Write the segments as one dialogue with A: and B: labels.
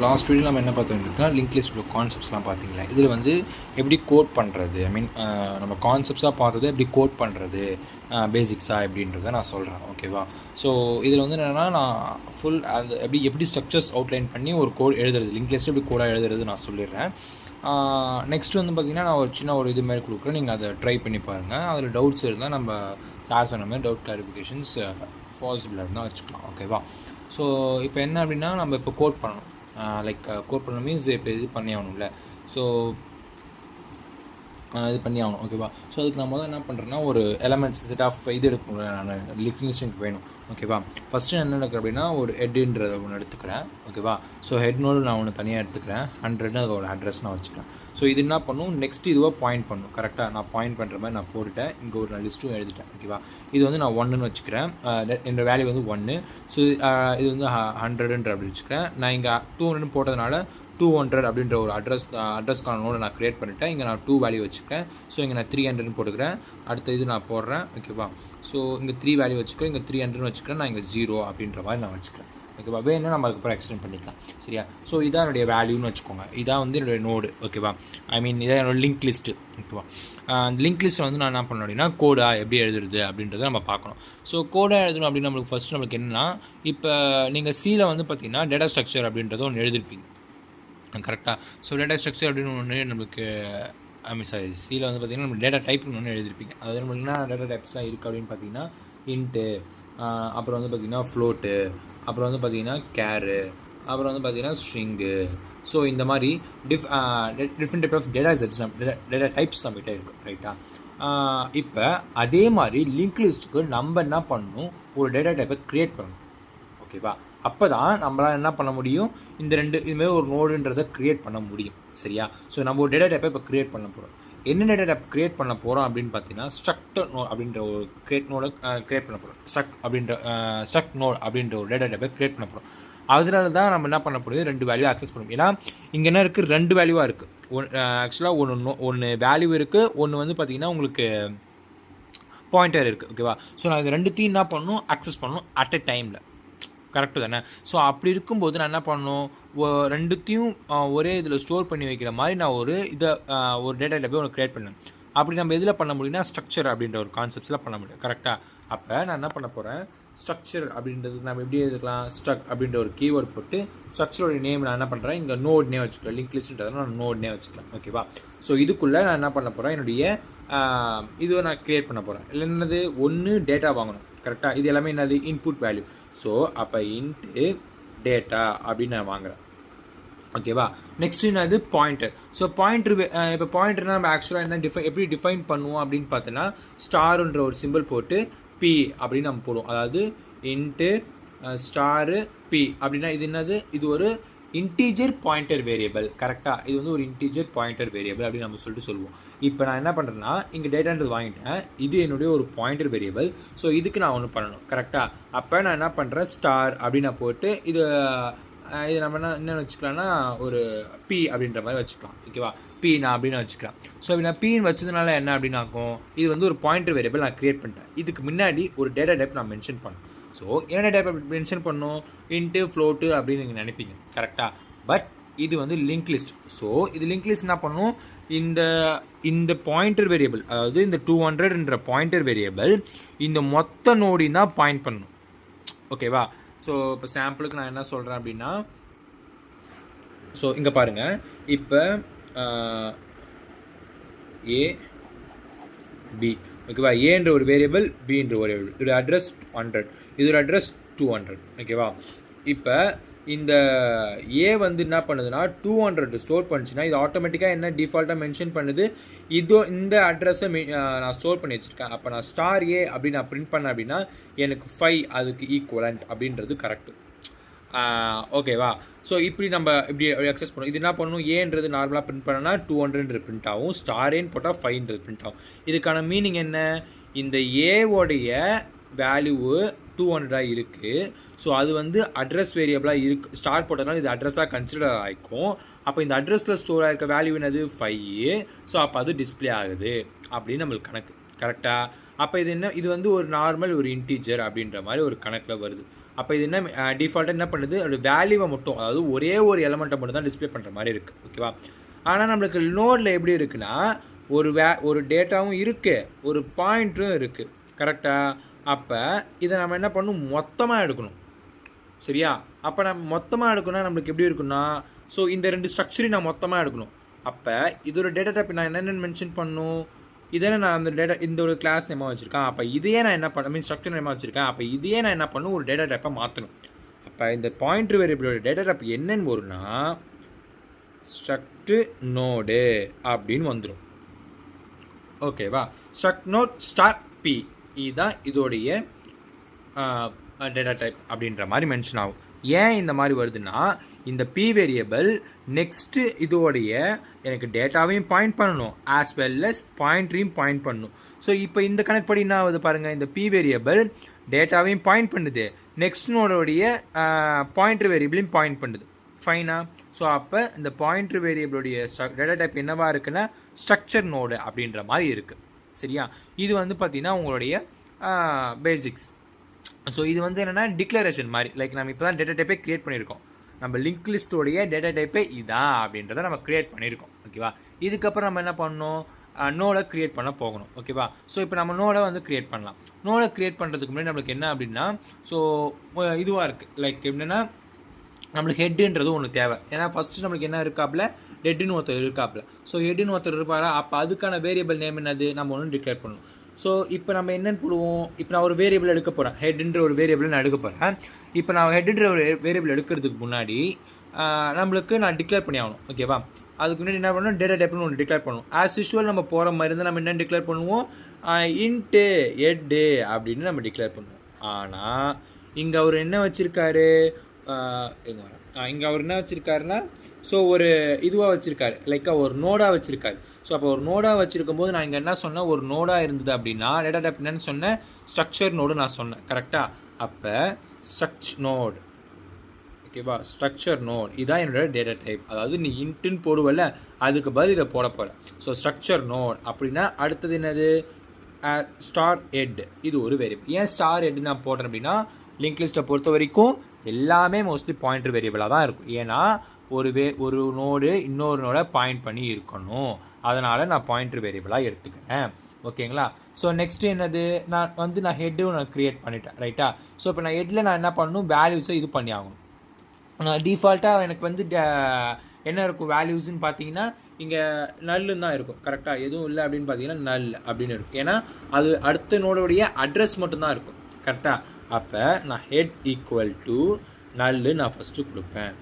A: Last video நம்ம என்ன பார்த்தோம்னா லிங்க் லிஸ்ட் கான்செப்ட்ஸ்லாம் பார்த்தீங்களா இதில் வந்து எப்படி கோட் பண்ணுறது ஐ மீன் நம்ம கான்செப்ட்ஸாக பார்த்தது எப்படி கோட் பண்ணுறது பேசிக்ஸாக எப்படின்றத நான் சொல்கிறேன் ஓகேவா. ஸோ இதில் வந்து என்னென்னா நான் ஃபுல் அந்த எப்படி ஸ்ட்ரக்சர்ஸ் அவுட்லைன் பண்ணி ஒரு கோட் எழுதுறது லிங்க் லிஸ்ட் எப்படி கோடாக எழுதுறது நான் சொல்லிடுறேன். நெக்ஸ்ட் வந்து பார்த்திங்கன்னா நான் ஒரு சின்ன ஒரு இது மாதிரி கொடுக்குறேன், நீங்கள் அதை ட்ரை பண்ணி பாருங்கள். அதில் டவுட்ஸ் இருந்தால் நம்ம சார் சொன்ன மாதிரி டவுட் கிளாரிஃபிகேஷன்ஸ் பாசிபிளாக இருந்தால் வச்சுக்கலாம் ஓகேவா. ஸோ இப்போ என்ன அப்படின்னா நம்ம இப்போ கோட் பண்ணணும், லைக் கோட் பண்ண மீன்ஸ் இப்போ இது பண்ணி ஆகணும்ல. ஸோ இது பண்ணி ஆகணும் ஓகேவா. ஸோ அதுக்கு நான் முதல்ல என்ன பண்ணுறேன்னா ஒரு எலமெண்ட்ஸ் செட் ஆஃப் இது எடுக்கணும், நான் லிங்க் லிஸ்ட் எனக்கு வேணும் ஓகேவா. ஃபஸ்ட்டு என்ன நடக்குது அப்படின்னா ஒரு ஹெட்டுன்றதை ஒன்று எடுத்துக்கிறேன் ஓகேவா. ஸோ ஹெட் நோடு நான் ஒன்று தனியாக எடுத்துக்கிறேன், 100 அதோட அட்ரஸ் நான் வச்சுக்கிறேன். ஸோ இது என்ன பண்ணும், நெக்ஸ்ட் இதுவாக பாயிண்ட் பண்ணும். கரெக்டாக நான் பாயிண்ட் பண்ணுற மாதிரி நான் போட்டுட்டேன், இங்கே ஒரு நான் லிஸ்ட்டும் எழுதிட்டேன் ஓகேவா. இது வந்து நான் 1ன்னு வச்சுக்கிறேன், என்னோட வேல்யூ வந்து 1. ஸோ இது வந்து 100ன்ற அப்படி வச்சுக்கிறேன். நான் இங்கே 200 போட்டதுனால 200 அப்படின்ற ஒரு அட்ரஸ்க்கான நோடை நான் க்ரியேட் பண்ணிவிட்டேன். இங்கே நான் 2 வேல்யூ வச்சுக்கிறேன். ஸோ இங்கே நான் 300 போட்டுக்கிறேன். அடுத்த இது நான் போடுறேன் ஓகேவா. ஸோ இங்கே 3 வேல்யூ வச்சுக்கிறேன், இங்கே 300 வச்சுக்கிறேன், நான் இங்கே 0 அப்படின்ற மாதிரி நான் வச்சுக்கிறேன் ஓகேவா. வேணும்னா நம்ம அதுக்கப்புறம் எக்ஸ்டெண்ட் பண்ணிக்கலாம் சரியா. ஸோ இதான் என்னுடைய வேல்யூன்னு வச்சுக்கோங்க, இதான் வந்து என்னுடைய நோடு ஓகேவா. ஐ மீன் இதான் என்னோட லிங்க் லிஸ்ட்டு ஓகேவா. அந்த லிங்க் லிஸ்ட்டை வந்து நான் என்ன பண்ணணும் அப்படின்னா கோடாக எப்படி எழுதுறது அப்படின்றத நம்ம பார்க்கணும். ஸோ கோடாக எழுதணும் அப்படின்னு நம்மளுக்கு ஃபஸ்ட்டு நம்மளுக்கு என்னென்னா, இப்போ நீங்கள் சியில் வந்து பார்த்தீங்கன்னா டேட்டா ஸ்ட்ரக்சர் அப்படின்றத ஒன்று எழுதிருப்பீங்க கரெக்டாக. ஸோ டேட்டா ஸ்ட்ரக்சர் அப்படின்னு ஒன்று நம்மளுக்கு சியில் வந்து பார்த்திங்கன்னா நம்ம டேட்டா டைப்னு ஒன்று எழுதிருப்பீங்க. அதாவது நம்மளுக்கு என்ன டேட்டா டைப்ஸ்லாம் இருக்குது அப்படின்னு பார்த்தீங்கன்னா இன்ட்டு, அப்புறம் வந்து பார்த்திங்கன்னா ஃப்ளோட்டு, அப்புறம் வந்து பார்த்திங்கன்னா கேரு, அப்புறம் வந்து பார்த்திங்கன்னா ஸ்ட்ரிங்கு. ஸோ இந்த மாதிரி different type of data types நம்மகிட்ட இருக்குது ரைட்டா. இப்போ அதே மாதிரி லிங்க் லிஸ்ட்டுக்கு நம்ம என்ன பண்ணணும், ஒரு டேட்டா டைப்பை க்ரியேட் பண்ணணும் ஓகேவா. அப்போ தான் நம்மளால் என்ன பண்ண முடியும், இந்த ரெண்டு இதுமாதிரி ஒரு நோடுன்றதை க்ரியேட் பண்ண முடியும் சரியா. ஸோ நம்ம ஒரு டேட்டா டைப்பை இப்போ க்ரியேட் பண்ண போகிறோம். என்ன டேட்டா டைப் க்ரியேட் பண்ண போகிறோம் அப்படின்னு பார்த்தீங்கன்னா ஸ்ட்ரக்ட் நோட் அப்படின்ற ஒரு க்ரியேட் பண்ண போகிறோம். ஸ்ட்ரக்ட் நோட் அப்படின்ற ஒரு டேட்டா டைப்பை க்ரியேட் பண்ண போகிறோம். அதனால தான் நம்ம என்ன பண்ண முடியும், 2 வேல்யூ ஆக்சஸ் பண்ணுவோம். ஏன்னா இங்கே என்ன இருக்குது, 2 வேல்யூவாக இருக்குது. ஆக்சுவலாக ஒன்று வேல்யூ இருக்குது, ஒன்று வந்து பார்த்திங்கன்னா உங்களுக்கு பாயிண்டர் இருக்குது ஓகேவா. ஸோ நான் இது ரெண்டுத்தையும் என்ன பண்ணணும், ஆக்சஸ் பண்ணணும் அட் எ டைமில், கரெக்டு தானே. ஸோ அப்படி இருக்கும்போது நான் என்ன பண்ணணும், ரெண்டுத்தையும் ஒரே இதில் ஸ்டோர் பண்ணி வைக்கிற மாதிரி நான் ஒரு டேட்டா டைப்பை ஒன்று க்ரியேட் பண்ணேன். அப்படி நம்ம எதில் பண்ண முடியும்னா ஸ்ட்ரக்சர் அப்படின்ற ஒரு கான்செப்ட்ஸில் பண்ண முடியும் கரெக்டாக. அப்போ நான் என்ன பண்ண போகிறேன், ஸ்ட்ரக்சர் அப்படின்றது நம்ம எப்படி எழுதிக்கலாம், ஸ்ட்ரக் அப்படின்ற ஒரு கீவேர்ட் போட்டு ஸ்ட்ரக்சரோட நேம் நான் என்ன பண்ணுறேன், இங்கே நோட்னே வச்சுக்கலாம், லிங்க் லிஸ்ட்ன்றதை நான் நோட்னே வச்சுக்கலாம் ஓகேவா. ஸோ இதுக்குள்ளே நான் என்ன பண்ண போகிறேன், என்னுடைய இதுவை நான் க்ரியேட் பண்ண போகிறேன். இல்லை என்னது, ஒன்று டேட்டா வாங்கணும் கரெக்டாக. இது எல்லாமே என்னது, இன்புட் வேல்யூ. ஸோ அப்போ இன்ட்டு டேட்டா அப்படின்னு நான் வாங்குகிறேன் ஓகேவா. நெக்ஸ்ட் என்னது பாயிண்டர். ஸோ பாயிண்டர், இப்போ பாயிண்டர்னால் நம்ம ஆக்சுவலாக என்ன எப்படி டிஃபைன் பண்ணுவோம் அப்படின்னு பார்த்தோன்னா ஸ்டாருன்ற ஒரு சிம்பிள் போட்டு பி அப்படின்னு நம்ம போடுவோம். அதாவது இன்ட்டு ஸ்டாரு பி அப்படின்னா இது என்னது, இது ஒரு இன்டீஜர் பாயிண்டர் வேரியபிள் கரெக்டாக. இது வந்து ஒரு இன்டீஜர் பாயிண்டர் வேரியபிள் அப்படின்னு நம்ம சொல்லுவோம். இப்போ நான் என்ன பண்ணுறேன்னா இங்கே டேட்டான்றது வாங்கிட்டேன், இது என்னுடைய ஒரு பாயிண்டர் வேரியபிள். ஸோ இதுக்கு நான் ஒன்று பண்ணணும் கரெக்டாக. அப்போ நான் என்ன பண்ணுறேன், ஸ்டார் அப்படின்னு நான் போட்டு இது நம்ம என்ன வச்சுக்கலாம்னா ஒரு பி அப்படின்ற மாதிரி வச்சுக்கலாம் ஓகேவா. பி நான் அப்படின்னு வச்சுக்கலாம். ஸோ நான் பின்னு வச்சதுனால என்ன அப்படின்னு ஆகும், இது வந்து ஒரு பாயிண்டர் வேரியபிள் நான் க்ரியேட் பண்ணிட்டேன். இதுக்கு முன்னாடி ஒரு டேட்டா டைப் நான் மென்ஷன் பண்ணேன். ஸோ என்ன டைப் மென்ஷன் பண்ணணும், இன்ட்டு ஃப்ளோட்டு அப்படின்னு நீங்கள் நினைப்பீங்க கரெக்டாக. பட் இது வந்து லிங்க் லிஸ்ட். ஸோ இது லிங்க் லிஸ்ட் என்ன பண்ணணும், இந்த பாயிண்டர் வேரியபிள், அதாவது இந்த 200ன்ற பாயிண்டர் வேரியபிள் இந்த மொத்த நோடியும் தான் பாயிண்ட் பண்ணணும் ஓகேவா. ஸோ இப்போ சாம்பிளுக்கு நான் என்ன சொல்கிறேன் அப்படின்னா, ஸோ இங்கே பாருங்கள், இப்போ ஏ பி ஓகேவா. ஏன்ற ஒரு வேரியபிள், பின்ற ஒரு வேரியபிள், இதோட அட்ரஸ் 100, இதோட அட்ரஸ் 200 ஓகேவா. இப்போ இந்த ஏ வந்து என்ன பண்ணுதுன்னா 200 ஸ்டோர் பண்ணுச்சுன்னா இது ஆட்டோமேட்டிக்காக என்ன டிஃபால்ட்டாக மென்ஷன் பண்ணுது, இந்த அட்ரஸை நான் ஸ்டோர் பண்ணி வச்சுருக்கேன். அப்போ நான் ஸ்டார் ஏ அப்படின்னு நான் பிரிண்ட் பண்ணேன் அப்படின்னா எனக்கு 5 அதுக்கு ஈக்குவலண்ட் அப்படின்றது கரெக்டு ஓகேவா. ஸோ இப்படி நம்ம இப்படி அக்சஸ் பண்ணுவோம். இது என்ன பண்ணணும், ஏன்றது நார்மலாக பிரிண்ட் பண்ணனா 200 பிரிண்ட் ஆகும், ஸ்டாரேன்னு போட்டால் 5 பிரிண்ட் ஆகும். இதுக்கான மீனிங் என்ன, இந்த ஏவோடைய வேல்யூவு 200 இருக்குது. ஸோ அது வந்து அட்ரஸ் வேரியபிளாக இருக்குது, ஸ்டார் போட்டதுனால இது அட்ரஸாக கன்சிடர் ஆகிக்கும். அப்போ இந்த அட்ரஸில் ஸ்டோர் ஆகிருக்க வேல்யூ என்னது 5. ஸோ அப்போ அது டிஸ்பிளே ஆகுது அப்படின்னு நம்மளுக்கு கணக்கு கரெக்டாக. அப்போ இது என்ன, இது வந்து ஒரு நார்மல் ஒரு இன்டீஜர் அப்படின்ற மாதிரி ஒரு கணக்கில் வருது. அப்போ இது என்ன டிஃபால்ட்டாக என்ன பண்ணுது, அது வேல்யூவை மட்டும், அதாவது ஒரே ஒரு எலமெண்ட்டை மட்டும் தான் டிஸ்பிளே பண்ணுற மாதிரி இருக்குது. ஓகேவா? ஆனால் நம்மளுக்கு நோடில் எப்படி இருக்குன்னா ஒரு டேட்டாவும் இருக்குது, ஒரு பாயிண்ட்டும் இருக்குது. கரெக்டாக? அப்போ இதை நம்ம என்ன பண்ணணும், மொத்தமாக எடுக்கணும். சரியா? அப்போ நம்ம மொத்தமாக எடுக்கணும்னா நம்மளுக்கு எப்படி இருக்குன்னா, ஸோ இந்த 2 ஸ்ட்ரக்சரையும் நான் மொத்தமாக எடுக்கணும். அப்போ இதோட டேட்டா டைப் நான் என்னென்னு மென்ஷன் பண்ணணும், இதே நான் அந்த டேட்டா இந்த ஒரு கிளாஸ் நேமாக வச்சுருக்கேன். அப்போ இதையே நான் என்ன பண்ண ஸ்ட்ரக்சர் நேமாக வச்சுருக்கேன். அப்போ இதையே நான் என்ன பண்ணணும், ஒரு டேட்டா டைப்பை மாற்றணும். அப்போ இந்த பாயிண்டர் வேரியபிளோட டேட்டா டைப் என்னென்னு வரும்னா ஸ்ட்ரக்ட் நோடு அப்படின்னு வந்துடும். ஓகேவா? ஸ்ட்ரக்ட் நோட் ஸ்டார் பி, இதுதான் இதோடைய டேட்டா டைப் அப்படின்ற மாதிரி மென்ஷன் ஆகும். ஏன் இந்த மாதிரி வருதுன்னா, இந்த பி வேரியபிள் நெக்ஸ்ட்டு இதோடைய எனக்கு டேட்டாவையும் பாயிண்ட் பண்ணணும், ஆஸ் வெல் அஸ் பாயிண்ட்ரையும் பாயிண்ட் பண்ணணும். ஸோ இப்போ இந்த கணக்கு படி என்ன ஆகுது பாருங்கள், இந்த பி வேரியபிள் டேட்டாவையும் பாயிண்ட் பண்ணுது, நெக்ஸ்ட் நோடோடைய பாயிண்டர் வேரியபிளையும் பாயிண்ட் பண்ணுது. ஃபைனா? ஸோ அப்போ இந்த பாயிண்டர் வேரியபிளுடைய டேட்டா டைப் என்னவா இருக்குன்னா ஸ்ட்ரக்சர் நோடு அப்படின்ற மாதிரி இருக்குது. சரியா? இது வந்து பார்த்திங்கன்னா உங்களுடைய பேசிக்ஸ். ஸோ இது வந்து என்னென்னா டிக்ளரேஷன் மாதிரி, லைக் நம்ம இப்போ தான் டேட்டா டைப்பே க்ரியேட் பண்ணியிருக்கோம். நம்ம லிங்க் லிஸ்ட்டோடைய டேட்டா டைப்பே இதான் அப்படின்றத நம்ம க்ரியேட் பண்ணியிருக்கோம். ஓகேவா? இதுக்கப்புறம் நம்ம என்ன பண்ணணும், நோடை க்ரியேட் பண்ண போகணும். ஓகேவா? ஸோ இப்போ நம்ம நோடை வந்து க்ரியேட் பண்ணலாம். நோடை க்ரியேட் பண்ணுறதுக்கு முன்னாடி நம்மளுக்கு என்ன அப்படின்னா, ஸோ இதுவாக இருக்குது, லைக் எப்படின்னா நம்மளுக்கு ஹெட்டுன்றது ஒன்று தேவை. ஏன்னா ஃபஸ்ட்டு நம்மளுக்கு என்ன இருக்காப்புல, ஹெட்டுன்னு ஒருத்தர் இருக்காப்புல. ஸோ ஹெட்டுன்னு ஒருத்தர் இருப்பாரா, அப்போ அதுக்கான வேரியபிள் நேம் என்னது நம்ம ஒன்று டிக்ளேர் பண்ணணும். ஸோ இப்போ நம்ம என்னென்னு போடுவோம், இப்போ நான் ஒரு வேரியபிள் எடுக்க போகிறேன், ஹெட்ன்ற ஒரு வேரியபிள் நான் எடுக்க போகிறேன். இப்போ நான் ஹெட்ன்ற ஒரு வேரியபிள் எடுக்கிறதுக்கு முன்னாடி நம்மளுக்கு நான் டிக்ளேர் பண்ணி ஆகணும். ஓகேவா? அதுக்கு முன்னாடி என்ன பண்ணணும், டேட்டா டைப்னு ஒன்று டிக்ளேர் பண்ணணும். ஆஸ் யூஷுவல் நம்ம போகிற மாதிரி இருந்தால் நம்ம என்ன டிக்ளேர் பண்ணுவோம், இன்ட்டு ஹெட்டு அப்படின்னு நம்ம டிக்ளேர் பண்ணுவோம். ஆனால் இங்கே அவர் என்ன வச்சுருக்காரு, இங்கே அவர் என்ன வச்சுருக்காருன்னா, ஸோ ஒரு இதுவாக வச்சுருக்காரு, லைக்காக ஒரு நோடாக வச்சுருக்காரு. ஸோ அப்போ ஒரு நோடாக வச்சுருக்கும் போது நான் இங்கே என்ன சொன்னேன், ஒரு நோடாக இருந்தது அப்படின்னா டேட்டா டைப் என்னன்னு சொன்னேன், ஸ்ட்ரக்சர் நோடு நான் சொன்னேன். கரெக்டாக? அப்போ நோடு, ஓகேவா, ஸ்ட்ரக்சர் நோட் இதான் என்னோட டேட்டா டைப். அதாவது நீ இன்ட்டுன்னு போடுவல, அதுக்கு பதில் இதை போட போகிறேன். ஸோ ஸ்ட்ரக்சர் நோட் அப்படின்னா அடுத்தது என்னது, ஸ்டார் ஹெட். இது ஒரு வேரியபிள். ஏன் ஸ்டார் ஹெட் நான் போடுறேன் அப்படின்னா, லிங்க் லிஸ்ட்டை பொறுத்த வரைக்கும் எல்லாமே மோஸ்ட்லி பாயிண்டர் வேரியபிளாக தான் இருக்கும். ஏன்னா ஒரு நோடு இன்னொரு நோடை பாயிண்ட் பண்ணி இருக்கணும், அதனால் நான் பாயிண்டர் வேரியபிளாக எடுத்துக்கிறேன். ஓகேங்களா? ஸோ நெக்ஸ்ட்டு என்னது, நான் ஹெட்டும் நான் க்ரியேட் பண்ணிட்டேன். ரைட்டா? ஸோ இப்போ நான் ஹெட்டில் நான் என்ன பண்ணணும், வேல்யூஸை இது பண்ணி ஆகணும். நான் டிஃபால்ட்டாக எனக்கு வந்து என்ன இருக்கும் வேல்யூஸ்ன்னு பார்த்தீங்கன்னா, இங்கே நல்லுன்னு தான் இருக்கும். கரெக்டாக? எதுவும் இல்லை அப்படின்னு பார்த்தீங்கன்னா நல் அப்படின்னு இருக்கும். ஏன்னா அது அடுத்த நோடோடைய அட்ரஸ் மட்டும்தான் இருக்கும். கரெக்டாக? அப்போ நான் ஹெட் ஈக்குவல் டு நல்லு நான் ஃபஸ்ட்டு கொடுப்பேன்.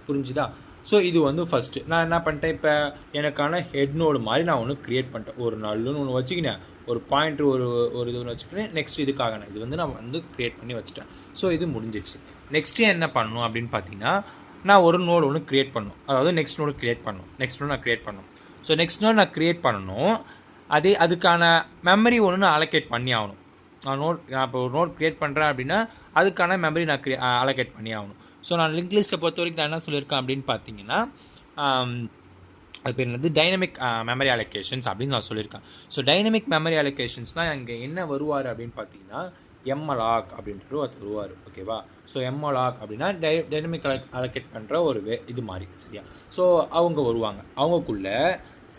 A: புரிஞ்சுதா? ஸோ இது வந்து ஃபஸ்ட்டு நான் என்ன பண்ணிட்டேன், இப்போ எனக்கான ஹெட் நோடு மாதிரி நான் ஒன்று க்ரியேட் பண்ணிட்டேன். ஒரு நல்லுன்னு ஒன்று வச்சுக்கினேன், ஒரு பாயிண்ட்ரு ஒரு இது ஒன்று வச்சுக்கினேன். நெக்ஸ்ட் இதுக்காக நான் இது வந்து நான் வந்து க்ரியேட் பண்ணி வச்சுட்டேன். ஸோ இது முடிஞ்சிடுச்சு. நெக்ஸ்ட்டு என்ன பண்ணணும் அப்படின்னு பார்த்தீங்கன்னா, நான் ஒரு நோடு ஒன்று க்ரியேட் பண்ணணும். அதாவது நெக்ஸ்ட் நோடு க்ரியேட் பண்ணணும். நெக்ஸ்ட் நோடு நான் க்ரியேட் பண்ணணும். ஸோ நெக்ஸ்ட் நோடு நான் க்ரியேட் பண்ணணும். அதுக்கான மெமரி ஒன்று நான் அலோகேட் பண்ணி ஆகணும். நான் இப்போ ஒரு நோட் க்ரியேட் பண்ணுறேன் அப்படின்னா அதுக்கான மெமரி நான் அலோகேட் பண்ணி ஆகணும். ஸோ நான் லிங்க் லிஸ்ட்டை பொறுத்த வரைக்கும் நான் என்ன சொல்லியிருக்கேன் அப்படின்னு பார்த்தீங்கன்னா, அது பேர் வந்து டைனமிக் மெமரி அலோகேஷன்ஸ் அப்படின்னு நான் சொல்லியிருக்கேன். ஸோ டைனமிக் மெமரி அலோகேஷன்ஸ்னால் அங்கே என்ன வருவார் அப்படின்னு பார்த்தீங்கன்னா, எம்அலாக் அப்படின்ட்டு ஒருத்தர் வருவார். ஓகேவா? ஸோ எம்அலாக் அப்படின்னா டைனமிக் அலோகேட் பண்ணுற ஒரு இது மாதிரி. சரியா? ஸோ அவங்க வருவாங்க. அவங்கக்குள்ள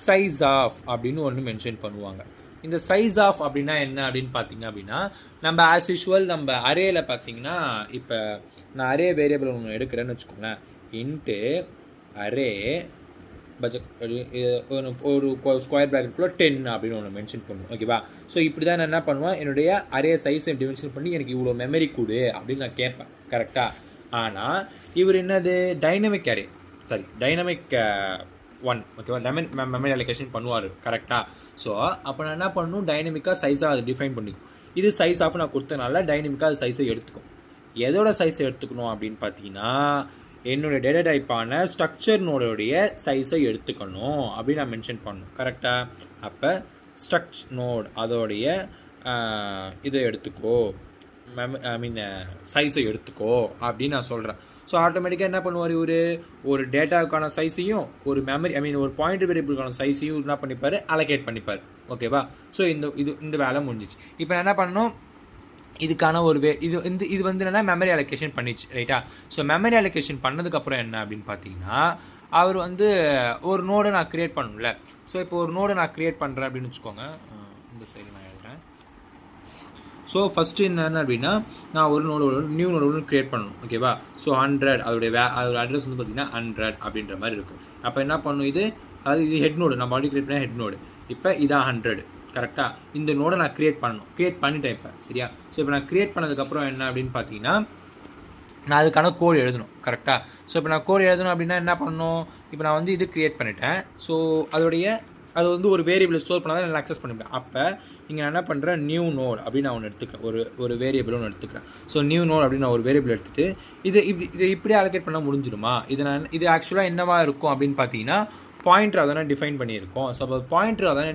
A: சைஸ் ஆஃப் அப்படின்னு ஒன்று மென்ஷன் பண்ணுவாங்க. இந்த சைஸ் ஆஃப் அப்படின்னா என்ன அப்படின்னு பார்த்தீங்க அப்படின்னா, நம்ம ஆஸ் யூஷுவல் நம்ம அரேயில் பார்த்தீங்கன்னா, இப்போ நான் அரே வேரியபிள் ஒன்று எடுக்கிறேன்னு வச்சுக்கோங்களேன். இன்ட்டு அரே ஒரு ஸ்கொயர் ப்ராக்கெட்டுக்குள்ளே 10 அப்படின்னு ஒன்று மென்ஷன் பண்ணுவோம். ஓகேவா? ஸோ இப்படி தான் நான் என்ன பண்ணுவேன், என்னுடைய அரே சைஸை டிமென்ஷன் பண்ணி எனக்கு இவ்வளோ மெமரி கொடு அப்படின்னு நான் கேட்பேன். கரெக்டாக? ஆனால் இவர் என்னது டைனமிக் அரே, டைனமிக் 1. ஓகேவா? மெமரி அலோகேஷன் பண்ணுவார். கரெக்டாக? ஸோ அப்போ நான் என்ன பண்ணணும், டைனமிக்காக சைஸாக அதை டிஃபைன் பண்ணிக்கும். இது சைஸ் ஆஃப் நான் கொடுத்தனால டைனமிக்காக அது சைஸை எடுத்துக்கும். எதோட சைஸை எடுத்துக்கணும் அப்படின்னு பார்த்தீங்கன்னா, என்னுடைய டேட்டா டைப்பான ஸ்ட்ரக்சர் நோடோடைய சைஸை எடுத்துக்கணும் அப்படின்னு நான் மென்ஷன் பண்ணணும். கரெக்டாக? அப்போ நோட் அதோடைய இதை எடுத்துக்கோ, சைஸை எடுத்துக்கோ அப்படின்னு நான் சொல்கிறேன். ஸோ ஆட்டோமேட்டிக்காக என்ன பண்ணுவார், ஒரு டேட்டாவுக்கான சைஸையும் ஒரு ஒரு பாயிண்ட் வேரியபிளுக்கான சைஸையும் என்ன பண்ணிப்பார், அலோகேட் பண்ணிப்பார். ஓகேவா? ஸோ இந்த வேலை முடிஞ்சிச்சு. இப்போ நான் என்ன பண்ணணும், இதுக்கான ஒரு இது வந்து என்னென்னா மெமரி அலோகேஷன் பண்ணிச்சு ரைட்டா. ஸோ மெமரி அலோகேஷன் பண்ணதுக்கப்புறம் என்ன அப்படின்னு பார்த்தீங்கன்னா அவர் வந்து ஒரு நோடை நான் க்ரியேட் பண்ணணும்ல. ஸோ இப்போ ஒரு நோடை நான் க்ரியேட் பண்ணுறேன் அப்படின்னு வச்சுக்கோங்க. இந்த சைடு நான் எழுதுறேன். ஸோ ஃபஸ்ட்டு என்னென்ன அப்படின்னா நான் ஒரு நியூ நோடு ஒன்று க்ரியேட் பண்ணணும். ஓகேவா. ஸோ 100 அதோட அட்ரஸ் வந்து பார்த்திங்கன்னா 100 அப்படின்ற மாதிரி இருக்கும். அப்போ என்ன பண்ணணும், அதாவது இது ஹெட் நோடு, நம்ம ஆல்ரெடி க்ரியேட் பண்ண ஹெட் நோடு. இப்போ இதான் 100 கரெக்டாக. இந்த நோடை நான் க்ரியேட் பண்ணிட்டேன் இப்போ சரியா. ஸோ இப்போ நான் க்ரியேட் பண்ணதுக்கப்புறம் என்ன அப்படின்னு பார்த்தீங்கன்னா நான் அதுக்கான கோடு எழுதணும் கரெக்டாக. ஸோ இப்போ நான் கோடு எழுதணும் அப்படின்னா என்ன பண்ணணும், இப்போ நான் வந்து இது க்ரியேட் பண்ணிட்டேன். ஸோ அது வந்து ஒரு வேரியபிள் ஸ்டோர் பண்ணால் தான் நான் அக்சஸ் பண்ணிப்பேன். அப்போ இங்கே நான் என்ன பண்ணுறேன், நியூ நோட் அப்படின்னு நான் ஒன்று எடுத்துக்கிறேன், ஒரு வேரியபிள் ஒன்று எடுத்துக்கிறேன். ஸோ நியூ நோட் அப்படின்னு நான் ஒரு வேரியபிள் எடுத்துகிட்டு இதை இப்படியே அலோகேட் பண்ண முடிஞ்சிடுமா. இது ஆக்சுவலாக என்னவா இருக்கும் அப்படின்னு பார்த்தீங்கன்னா பாயிண்டர் தானே டிஃபைன் பண்ணியிருக்கோம். ஸோ அப்போ பாயிண்டர் தானே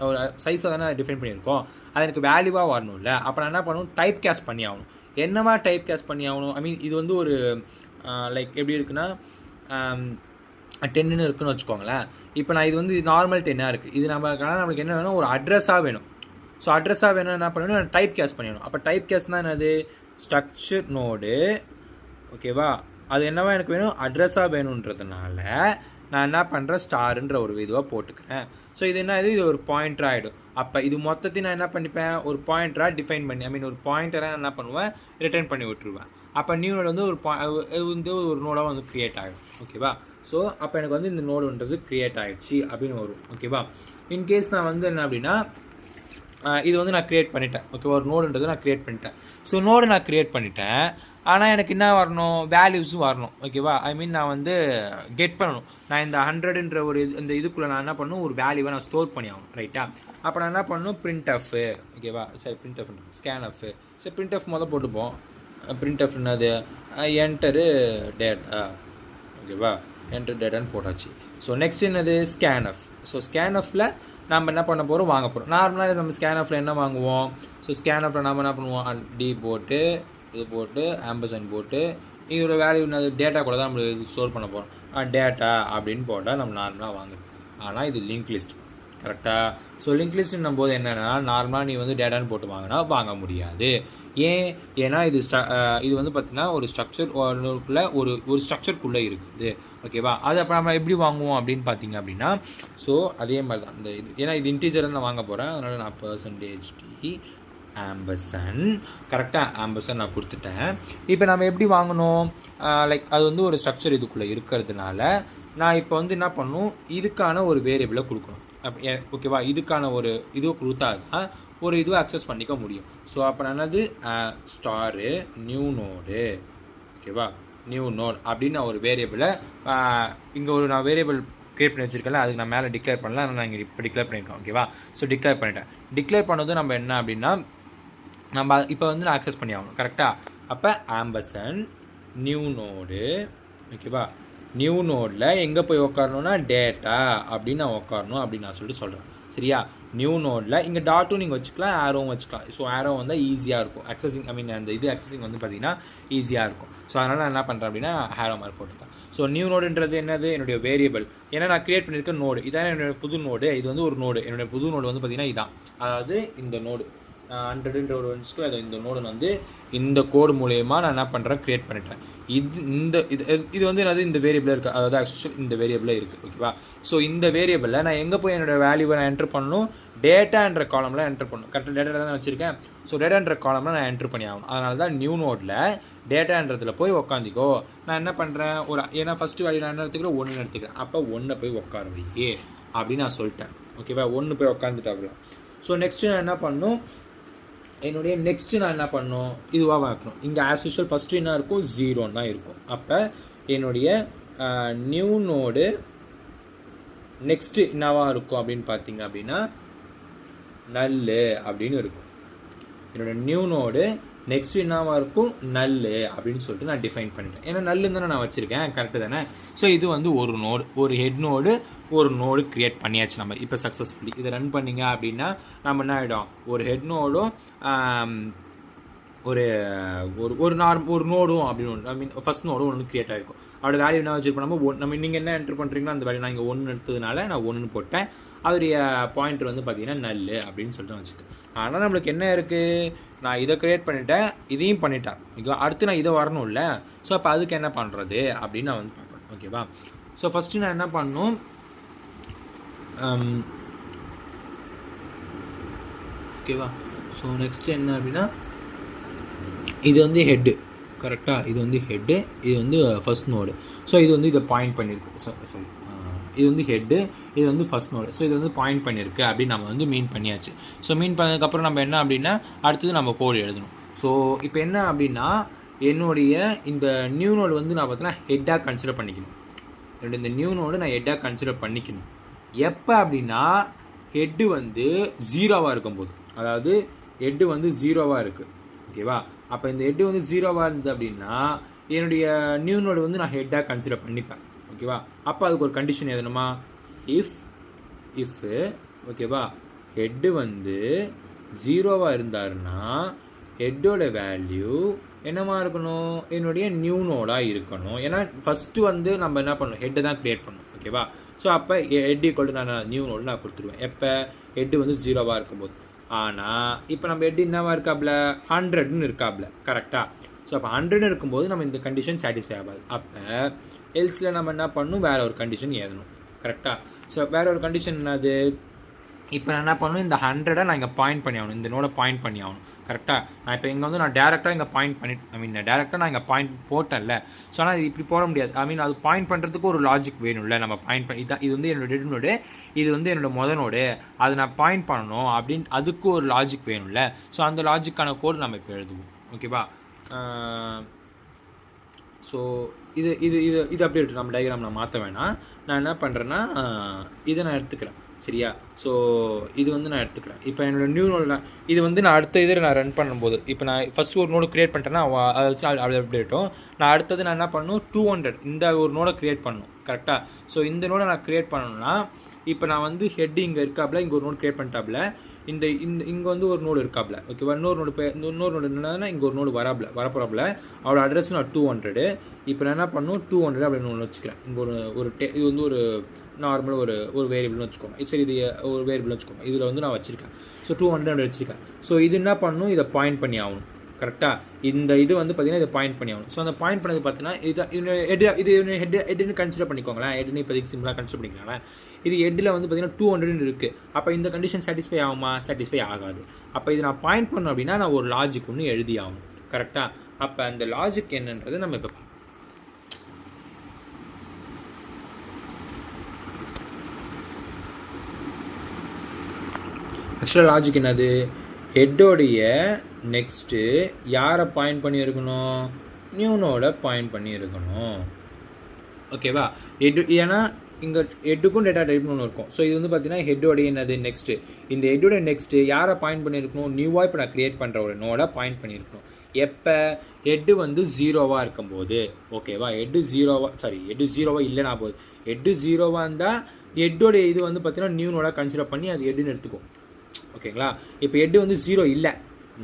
A: ஒரு சைஸாக தானே டிஃபைன் பண்ணியிருக்கோம். அது எனக்கு வேல்யூவாக வரணும்ல. அப்போ நான் என்ன பண்ணணும், டைப் கேஸ்ட் பண்ணி ஆகணும். என்னவா டைப் கேஸ்ட் பண்ணி ஆகணும், ஐ மீன் இது வந்து ஒரு லைக் எப்படி இருக்குன்னா 10ன்னு இருக்குன்னு வச்சுக்கோங்களேன். இப்போ நான் இது வந்து நார்மல் 10ஆக இருக்குது. இது நம்மளுக்கு என்ன வேணும், ஒரு அட்ரஸாக வேணும். ஸோ அட்ரஸாக வேணும் என்ன பண்ணணும், நான் டைப் கேஸ்ட் பண்ணிடணும். அப்போ டைப் கேஸ்ட்னால் என்னது, ஸ்ட்ரக்சர் நோடு ஓகேவா. அது என்னவா எனக்கு வேணும், அட்ரஸாக வேணுன்றதுனால நான் என்ன பண்ணுறேன், ஸ்டாருன்ற ஒரு இதுவாக போட்டுக்கிறேன். ஸோ இது என்ன, இது ஒரு பாயிண்டர் ஆகிடும். அப்போ இது மொத்தத்தையும் நான் என்ன பண்ணிப்பேன், ஒரு பாயிண்டராக டிஃபைன் பண்ணி, ஐ மீன் ஒரு பாயிண்டராக என்ன பண்ணுவேன், ரிட்டர்ன் பண்ணி விட்டுருவேன். அப்போ நியூ நோடு வந்து ஒரு நோடாக வந்து க்ரியேட் ஆகிடும். ஓகேவா. ஸோ அப்போ எனக்கு வந்து இந்த நோடுன்றது க்ரியேட் ஆகிடுச்சு அப்படின்னு வரும். ஓகேவா. இன்கேஸ் நான் வந்து என்ன அப்படின்னா இது வந்து நான் க்ரியேட் பண்ணிட்டேன். ஓகேவா. ஒரு நோடுன்றது நான் க்ரியேட் பண்ணிட்டேன். ஸோ நோடு நான் க்ரியேட் பண்ணிட்டேன். ஆனால் எனக்கு என்ன வரணும், வேல்யூஸும் வரணும். ஓகேவா. ஐ மீன் நான் வந்து கெட் பண்ணணும். நான் இந்த 100ன்ற இந்த இதுக்குள்ளே நான் என்ன பண்ணணும், ஒரு வேல்யூவை நான் ஸ்டோர் பண்ணி ஆகணும் ரைட்டா. அப்போ நான் என்ன பண்ணணும், printf. ஓகேவா. சரி printf scanf. சரி printf போட்டுப்போம். printf என்னது, என்டரு டேட்டா. ஓகேவா. என்டர் டேட்டான்னு போட்டாச்சு. ஸோ நெக்ஸ்ட் என்னது, scanf. ஸோ scanfல நம்ம என்ன பண்ண போகிறோம், வாங்க போகிறோம். நார்மலாக நம்ம scanfல என்ன வாங்குவோம், ஸோ scanfல நம்ம என்ன பண்ணுவோம், டி போட்டு இது போட்டு ஆம்பர்சன் போட்டு இதோட வேல்யூ என்னது, டேட்டா கூட தான் நம்ம இது ஸ்டோர் பண்ண போகிறோம். டேட்டா அப்படின்னு போட்டால் நம்ம நார்மலாக வாங்குறோம். ஆனால் இது லிங்க் லிஸ்ட் கரெக்டாக. ஸோ லிங்க் லிஸ்ட்னும் போது என்னென்னா நார்மலாக நீ வந்து டேட்டான்னு போட்டு வாங்கினா வாங்க முடியாது. ஏன்னா இது வந்து பார்த்திங்கன்னா ஒரு ஸ்ட்ரக்சருக்குள்ளே ஒரு ஸ்ட்ரக்சருக்குள்ளே இருக்குது. ஓகேவா. அது அப்போ நம்ம எப்படி வாங்குவோம் அப்படின்னு பார்த்தீங்க அப்படின்னா, ஸோ அதே மாதிரி தான் இந்த இது, ஏன்னா இது இன்டீஜர் நான் வாங்க போகிறேன். அதனால் நான் %t ஆம்பர்சன் கரெக்டாக ஆம்பர்சன் நான் கொடுத்துட்டேன். இப்போ நம்ம எப்படி வாங்கணும், லைக் அது வந்து ஒரு ஸ்ட்ரக்சர் இதுக்குள்ளே இருக்கிறதுனால நான் இப்போ வந்து என்ன பண்ணணும், இதுக்கான ஒரு வேரியபிளை கொடுக்கணும். ஓகேவா. இதுக்கான ஒரு இதுவை கொடுத்தா தான் ஒரு இதுவை அக்சஸ் பண்ணிக்க முடியும். ஸோ அப்போ நான் என்னது, ஸ்டாரு நியூ நோடு. ஓகேவா. நியூ நோட் அப்படின்னு நான் ஒரு வேரியபிளை இங்கே நான் வேரியபிள் க்ரியேட் பண்ணி வச்சுருக்கேன். அதுக்கு நான் மேலே டிக்ளேர் பண்ணல, ஆனால் நான் இங்கே இப்போ டிக்ளேர் பண்ணியிருக்கேன். ஓகேவா. ஸோ டிக்ளேர் பண்ணிட்டேன். டிக்ளேர் பண்ணது நம்ம என்ன அப்படின்னா நம்ம இப்போ வந்து நான் அக்சஸ் பண்ணி ஆகணும் கரெக்டாக. அப்போ ஆம்பர்சன் நியூ நோடு. ஓகேவா. நியூ நோடில் எங்கே போய் உட்காரணுன்னா டேட்டா அப்படின்னு நான் உட்காரணும் அப்படின்னு நான் சொல்கிறேன் சரியா. நியூ நோடில் இங்கே டாட்டும் நீங்கள் வச்சுக்கலாம், ஆரோவும் வச்சுக்கலாம். ஸோ ஆரோ வந்து ஈஸியாக இருக்கும் அக்சஸிங், ஐ மீன் அந்த இது அக்சஸிங் வந்து பார்த்திங்கன்னா ஈஸியாக இருக்கும். ஸோ அதனால் நான் என்ன பண்ணுறேன் அப்படின்னா ஆரோ மாதிரி போட்டுருக்கேன். ஸோ நியூ நோடுன்றது என்னது, என்னுடைய வேரியபிள். ஏன்னா நான் க்ரியேட் பண்ணியிருக்க நோடு இதான் என்னுடைய புது நோடு. இது வந்து ஒரு நோடு, என்னுடைய புது நோடு வந்து பார்த்திங்கன்னா இதான், அதாவது இந்த நோடு 100ன்ற ஒரு வந்துச்சுக்கோ. அது இந்த நோடு வந்து இந்த கோடு மூலயமா நான் என்ன பண்ணுறேன், க்ரியேட் பண்ணிட்டேன். இது வந்து என்னது, இந்த வேரியபிளில் இருக்குது, அதாவது ஆக்சுவல் இந்த வேரியபிளில் இருக்குது. ஓகேவா. ஸோ இந்த வேரியபிளில் நான் எங்கே போய் என்னோடய வேல்யூவை நான் என்ட்ரு பண்ணணும், டேட்டான்ற காலமில் என்ட்ரு பண்ணணும். கரெக்டாக டேட்டா தான் வச்சுருக்கேன். ஸோ டேட்டான்ற காலமில் நான் என்ட்ரு பண்ணி ஆகணும். அதனால தான் நியூ நோட்டில் டேட்டான்றதில் போய் உக்காந்திக்கோ. நான் என்ன பண்ணுறேன், ஏன்னா ஃபஸ்ட்டு வேல்யூ நான் என்ன எடுத்துக்கிறேன், 1 எடுத்துக்கிறேன். அப்போ 1 போய் உட்கார வை அப்படின்னு நான் சொல்லிட்டேன். ஓகேவா. 1 போய் உட்காந்துட்டாப்புல. ஸோ நெக்ஸ்ட்டு நான் என்ன பண்ணணும், என்னுடைய நெக்ஸ்ட்டு நான் என்ன பண்ணணும், இதுவாக வைக்கணும். இங்கே ஆஸ் யூஷுவல் ஃபஸ்ட்டு என்ன இருக்கும், 0 தான் இருக்கும். அப்போ என்னுடைய நியூ நோடு நெக்ஸ்ட்டு என்னவாக இருக்கும் அப்படின்னு பார்த்தீங்க அப்படின்னா நல்லு அப்படின்னு இருக்கும். என்னோடய நியூ நோடு நெக்ஸ்ட்டு என்னவாக இருக்கும், நல்லு அப்படின்னு சொல்லிட்டு நான் டிஃபைன் பண்ணிட்டேன். ஏன்னா நல்லுன்னு தானே நான் வச்சுருக்கேன், கரெக்டு தானே. ஸோ இது வந்து ஒரு நோடு, ஒரு ஹெட் நோடு, ஒரு நோடு க்ரியேட் பண்ணியாச்சு நம்ம இப்போ சக்ஸஸ்ஃபுல்லி. இதை ரன் பண்ணிங்க அப்படின்னா நம்ம என்ன ஆகிடும், ஒரு ஹெட் நோடும் ஒரு நோடும் அப்படின்னு ஒன்று, ஐ மீன் ஃபஸ்ட் நோடும் ஒன்று க்ரியேட் ஆகிருக்கும். அதோட வேல்யூ என்ன வச்சுருப்போம், நம்ம நீங்கள் என்ன என்ட்ரு பண்ணுறீங்களோ அந்த வேல்யூ நான் இங்கே 1 எடுத்ததுனால நான் 1 போட்டேன். அதோடைய பாயிண்டர் வந்து பார்த்திங்கன்னா நல் அப்படின்னு சொல்லிட்டு வச்சுக்கேன். ஆனால் நம்மளுக்கு என்ன இருக்குது, நான் இதை க்ரியேட் பண்ணிட்டேன், இதையும் பண்ணிட்டேன், ஓகேவா. அடுத்து நான் இதை வரணும்ல. ஸோ அப்போ அதுக்கு என்ன பண்ணுறது அப்படின்னு நான் வந்து பார்க்கணும், ஓகேவா. ஸோ ஃபஸ்ட்டு நான் என்ன பண்ணணும், ஓகேவா. ஸோ நெக்ஸ்ட் என்ன அப்படின்னா, இது வந்து ஹெட்டு, கரெக்டாக. இது வந்து ஹெட்டு, இது வந்து ஃபஸ்ட் நோடு. ஸோ இது வந்து இதை பாயிண்ட் பண்ணியிருக்கு. சாரி, இது வந்து ஹெட்டு, இது வந்து ஃபஸ்ட் நோடு. ஸோ இது வந்து பாயிண்ட் பண்ணியிருக்கு அப்படின்னு நம்ம வந்து மீன் பண்ணியாச்சு. ஸோ மீன் பண்ணதுக்கப்புறம் நம்ம என்ன அப்படின்னா அடுத்தது நம்ம கோடு எழுதணும். ஸோ இப்போ என்ன அப்படின்னா, என்னுடைய இந்த நியூ நோடு வந்து நான் பார்த்தீங்கன்னா ஹெட்டாக கன்சிடர் பண்ணிக்கணும். இந்த நியூ நோடு நான் ஹெட்டாக கன்சிடர் பண்ணிக்கணும். எப்போ அப்படின்னா ஹெட்டு வந்து 0வாக இருக்கும்போது, அதாவது ஹெட்டு வந்து 0வாக இருக்குது, ஓகேவா. அப்போ இந்த ஹெட்டு வந்து 0வாக இருந்தது அப்படின்னா என்னுடைய நியூ நோடு வந்து நான் ஹெட்டாக கன்சிடர் பண்ணிப்பேன், ஓகேவா. அப்போ அதுக்கு ஒரு கண்டிஷன் எழுதணுமா, இஃப் ஓகேவா, ஹெட்டு வந்து 0வாக இருந்தாருன்னா ஹெட்டோட வேல்யூ என்னமா இருக்கணும், என்னுடைய நியூ நோடாக இருக்கணும். ஏன்னா ஃபஸ்ட்டு வந்து நம்ம என்ன பண்ணணும், ஹெட்டை தான் க்ரியேட் பண்ணணும், ஓகேவா. ஸோ அப்போ ஹெட் ஈக்குவல் டு நான் நியூ நோடு நான் கொடுத்துருவேன். எப்போ ஹெட்டு வந்து 0வாக இருக்கும்போது. ஆனால் இப்போ நம்ம ஹெட் என்னவா இருக்காப்புல, 100ன்னு இருக்காப்புல, கரெக்டாக. ஸோ அப்போ 100ன்னு இருக்கும்போது நம்ம இந்த கண்டிஷன் சாட்டிஸ்ஃபை ஆகாது. அப்போ எல்ஸில் நம்ம என்ன பண்ணணும், வேறு ஒரு கண்டிஷன் எழுதணும், கரெக்டாக. ஸோ வேறு ஒரு கண்டிஷன் என்னது, இப்போ நான் என்ன பண்ணணும், இந்த 100 நான் இங்கே பாயிண்ட் பண்ணி ஆகணும், இந்த நோட பாயிண்ட் பண்ணி ஆகணும், கரெக்டாக. நான் இப்போ இங்கே வந்து நான் டேரெக்டாக இங்கே பாயிண்ட் பண்ணி டேரெக்டாக நான் இங்கே பாயிண்ட் போட்டேன்ல. ஸோ ஆனால் இது இப்படி போட முடியாது. அது பாயிண்ட் பண்ணுறதுக்கு ஒரு லாஜிக் வேணும்ல. நம்ம பாயிண்ட் பண்ணி இது வந்து என்னோட டெட் நோடு, இது வந்து என்னோட நோடு, அது நான் பாயிண்ட் பண்ணணும் அப்படின்னு அதுக்கு ஒரு லாஜிக் வேணும்ல. ஸோ அந்த லாஜிக்கான கோடு நம்ம இப்போ எழுதுவோம், ஓகேவா. ஸோ இது இது இது இது அப்படியே இருக்கு. நம்ம டயக்ராம் நான் மாற்ற வேணாம். நான் என்ன பண்ணுறேன்னா இதை நான் எடுத்துக்கிறேன், சரியா. ஸோ இது வந்து நான் எடுத்துக்கிறேன். இப்போ என்னோடய நியூ நோடு இது வந்து நான் அடுத்த இதில் நான் ரன் பண்ணும்போது, இப்போ நான் ஃபஸ்ட்டு ஒரு நோடு க்ரியேட் பண்ணிட்டேன்னா அதை வச்சு அப்படி அப்டேட்டும். நான் அடுத்தது நான் என்ன பண்ணணும், 200 இந்த ஒரு நோடை க்ரியேட் பண்ணணும், கரெக்டாக. ஸோ இந்த நோடை நான் க்ரியேட் பண்ணணும்னா இப்போ நான் வந்து ஹெட் இங்கே இருக்காப்புல, இங்கே ஒரு நோடு க்ரியேட் பண்ணிட்டாப்புல, இந்த இங்கே வந்து ஒரு நோடு இருக்காப்புல, ஓகேவா. இன்னொரு நோடு என்னன்னா இங்கே ஒரு நோடு வரப்போறாப்புல, அவரோட அட்ரஸ் நான் 200. இப்போ நான் என்ன பண்ணணும், 200 அப்படின்னு ஒன்று வச்சுக்கிறேன். இங்கே இது வந்து ஒரு நார்மலாக ஒரு வேரியபிள்னு வச்சுக்கோங்க. சரி, இது ஒரு வேரியபிள்னு வச்சுக்கோங்க. இதில் வந்து நான் வச்சுருக்கேன். ஸோ 200 வச்சுருக்கேன். ஸோ இது என்ன பண்ணணும், இதை பாயிண்ட் பண்ணி ஆகணும், கரெக்டாக. இந்த இது வந்து பார்த்தீங்கன்னா இதை பாயிண்ட் பண்ணி ஆகணும். ஸோ அந்த பாயிண்ட் பண்ணது பார்த்தீங்கன்னா இது ஹெட்னு கன்சிடர் பண்ணிக்கோங்களேன். ஹெட்னு இப்போதைக்கு சிம்பிளாக கன்சிடர் பண்ணிக்கோங்களேன். இது ஹெட்டில் வந்து பார்த்தீங்கன்னா 200 இருக்குது. அப்போ இந்த கண்டிஷன் சாட்டிஸ்ஃபை ஆகுமா, சாட்டிஸ்ஃபை ஆகாது. அப்போ இது நான் பாயிண்ட் பண்ணணும் அப்படின்னா நான் ஒரு லாஜிக் ஒன்று எழுதி ஆகணும், கரெக்டாக. அப்போ அந்த லாஜிக் என்னன்றது நம்ம இப்போ ஆக்சுவலாக லாஜிக் என்னது, ஹெட்டோடைய நெக்ஸ்ட்டு யாரை பாயிண்ட் பண்ணியிருக்கணும், நியூ நோட பாயிண்ட் பண்ணியிருக்கணும், ஓகேவா. ஏன்னா இங்கே ஹெட்டுக்கும் டேட்டா டைப்னு ஒன்று இருக்கும். ஸோ இது வந்து பார்த்தீங்கன்னா ஹெட்டோடைய என்னது நெக்ஸ்ட்டு, இந்த ஹெட்டோடைய நெக்ஸ்ட்டு யாரை பாயிண்ட் பண்ணியிருக்கணும், நியூவாக இப்போ நான் க்ரியேட் பண்ணுற ஒரு நோட பாயிண்ட் பண்ணியிருக்கணும். எப்போ ஹெட்டு வந்து 0வாக இருக்கும்போது, ஓகேவா. ஹெட்டு 0வாக இல்லைனா போகுது. ஹெட்டு 0வாக இருந்தால் ஹெட்டோடைய இது வந்து பார்த்தீங்கன்னா நியூ நோட கன்சிடர் பண்ணி அது ஹெட்டுன்னு எடுத்துக்கும், ஓகேங்களா. இப்போ ஹெட்டு வந்து 0 இல்லை,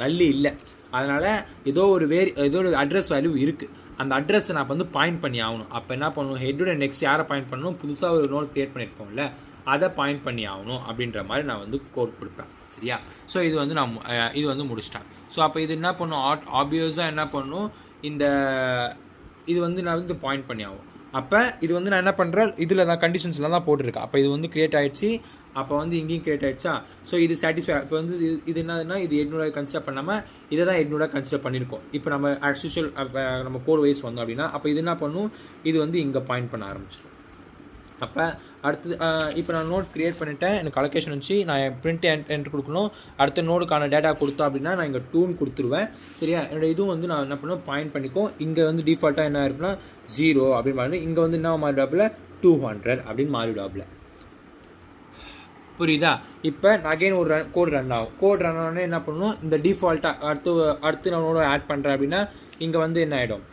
A: நல்லி இல்லை. அதனால் ஏதோ ஒரு அட்ரஸ் வேல்யூ இருக்குது. அந்த அட்ரஸை நான் வந்து பாயிண்ட் பண்ணி ஆகணும். அப்போ என்ன பண்ணணும், ஹெட்டோட நெக்ஸ்ட் யாரை பாயிண்ட் பண்ணணும், புதுசாக ஒரு நோட் க்ரியேட் பண்ணியிருப்போம்ல, அதை பாயிண்ட் பண்ணி ஆகணும் அப்படின்ற மாதிரி நான் வந்து கோட் கொடுப்பேன், சரியா. ஸோ இது வந்து முடிச்சிட்டேன். ஸோ அப்போ இது என்ன பண்ணும், ஆப்வியஸாக என்ன பண்ணணும், இது வந்து நான் வந்து பாயிண்ட் பண்ணி ஆகும். அப்போ இது வந்து நான் என்ன பண்ணுறேன், இதில் தான் கண்டிஷன்ஸ்லாம் தான் போட்டிருக்கேன். அப்போ இது வந்து க்ரியேட் ஆகிடுச்சு. அப்போ வந்து இங்கேயும் க்ரியேட் ஆகிடுச்சா. ஸோ இது சாட்டிஸ்ஃபை. இப்போ வந்து இது என்னதுன்னா, இது ஹெட்னோட கன்சிடர் பண்ணாமல் இதை தான் ஹெட்னோட கன்சிடர் பண்ணியிருக்கோம். இப்போ நம்ம ஆக்சுவல் நம்ம கோட் வைஸ் வந்தோம் அப்படின்னா, அப்போ இது என்ன பண்ணும், இது வந்து இங்கே பாயிண்ட் பண்ண ஆரம்பிச்சிடும். அப்போ அடுத்தது இப்போ நான் நோட் க்ரியேட் பண்ணிட்டேன், எனக்கு அலோகேஷன் வந்துச்சு. நான் பிரிண்ட் என்ட்ரு கொடுக்கணும். அடுத்த நோடுக்கான டேட்டா கொடுத்தோம் அப்படின்னா நான் இங்கே 2ன்னு கொடுத்துருவேன், சரியா. என்னோடய இதுவும் வந்து நான் என்ன பண்ணுவேன், பாயிண்ட் பண்ணிக்கும். இங்கே வந்து டிஃபால்ட்டாக என்ன இருக்குன்னா 0 அப்படின்னு மாறிடும். இங்கே வந்து என்ன மாறிடாப்புல 200 அப்படின்னு மாறிவிடாப்புல, புரியுதா. இப்போ நான் அகைன் ஒரு கோட் ரன் ஆகும். கோட் ரன் ஆனோடனே என்ன பண்ணணும், இந்த டிஃபால்ட்டாக அடுத்து நான் நோட ஆட் பண்ணுறேன் அப்படின்னா இங்கே வந்து என்ன ஆகிடும்,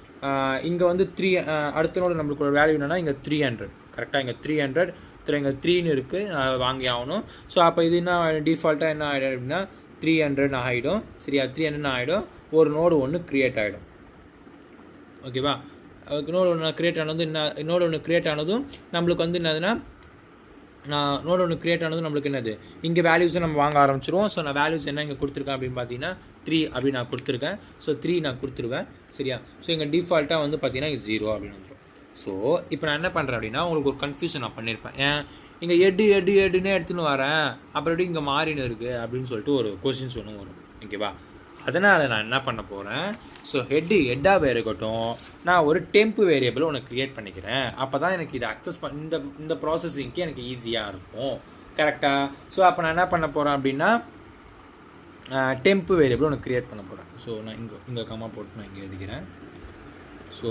A: இங்கே வந்து 3 அடுத்த நோடு நம்மளுக்கு ஒரு வேல்யூ என்னன்னா இங்கே 300, கரெக்டாக. இங்கே 300 இங்கே 3ன்னு இருக்குது, வாங்கி ஆகணும். ஸோ அப்போ இது என்ன டிஃபால்ட்டாக என்ன ஆகிடும் அப்படின்னா 300 ஆகிடும், சரியா. 300 ஆகிடும். ஒரு நோடு ஒன்று க்ரியேட் ஆகிடும், ஓகேவா. நோடு ஒன்று க்ரியேட் ஆனதும் இன்னொரு ஒன்று க்ரியேட் ஆனதும் நம்மளுக்கு வந்து என்னதுன்னா நான் நோடு ஒன்று க்ரியேட் ஆனது நம்மளுக்கு என்னது இங்கே வேல்யூஸை நம்ம வாங்க ஆரம்பிச்சிருவோம். ஸோ நான் வேல்யூஸ் என்ன இங்கே கொடுத்துருக்கேன் அப்படின்னு பார்த்தீங்கன்னா 3 அப்படின்னு நான் கொடுத்துருக்கேன். ஸோ 3 நான் கொடுத்துருவேன் சரியா. ஸோ இங்கே டிஃபால்ட்டாக வந்து பார்த்தீங்கன்னா இது 0 அப்படின்னு வந்துடும். ஸோ இப்போ நான் என்ன பண்ணுறேன் அப்படின்னா உங்களுக்கு ஒரு கன்ஃபியூஷன் நான் பண்ணியிருப்பேன். ஏன் இங்கே எட்டுன்னே எடுத்துன்னு வரேன் அப்புறம் எப்படி இங்கே மாறின்னு இருக்குது அப்படின்னு சொல்லிட்டு ஒரு கொஸ்டின்ஸ் ஒன்று வரும் ஓகேவா. அதனால் நான் என்ன பண்ண போகிறேன், ஸோ ஹெட்டாகவே இருக்கட்டும், நான் ஒரு டெம்ப் வேரியபிள் ஒன்று க்ரியேட் பண்ணிக்கிறேன். அப்போ தான் எனக்கு இதை அக்சஸ் இந்த ப்ராசஸிங்க்கு எனக்கு ஈஸியாக இருக்கும் கரெக்டாக. ஸோ அப்போ நான் என்ன பண்ண போகிறேன் அப்படின்னா டெம்ப் வேரியபிள் ஒன்று க்ரியேட் பண்ண போகிறேன். ஸோ நான் இங்கே கம்மா போட்டு நான் இங்கே எழுதிக்கிறேன். ஸோ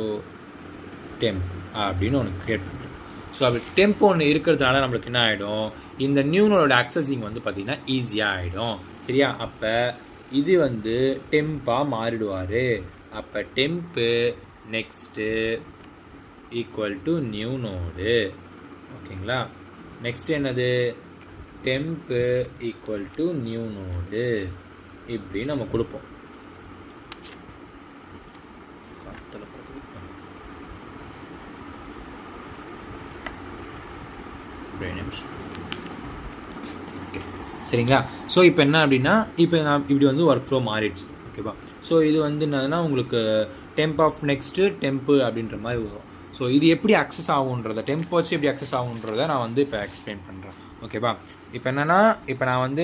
A: டெம்ப் அப்படின்னு ஒன்று க்ரியேட் பண்ணுறேன். ஸோ அப்படி டெம்ப் ஒன்று இருக்கிறதுனால நம்மளுக்கு என்ன ஆகிடும், இந்த நியூனோட அக்சஸிங் வந்து பார்த்திங்கன்னா ஈஸியாக ஆகிடும் சரியா. அப்போ இது வந்து டெம்ப்பாக மாறிடுவார். அப்போ temp next equal to new node ஓகேங்களா. நெக்ஸ்ட் என்னது temp equal to new node இப்படி நம்ம கொடுப்போம். சரிங்களா. ஸோ இப்போ என்ன அப்படின்னா இப்போ நான் இப்படி வந்து ஒர்க் ஃப்ளோ மாறிடுச்சு ஓகேவா. ஸோ இது வந்து என்னதுன்னா உங்களுக்கு டெம்ப் ஆஃப் நெக்ஸ்ட்டு டெம்ப்பு அப்படின்ற மாதிரி வரும். ஸோ இது எப்படி அக்சஸ் ஆகுன்றதை டெம்ப் வச்சு எப்படி அக்சஸ் ஆகுன்றதை நான் வந்து இப்போ எக்ஸ்பிளைன் பண்ணுறேன் ஓகேவா. இப்போ என்னென்னா இப்போ நான் வந்து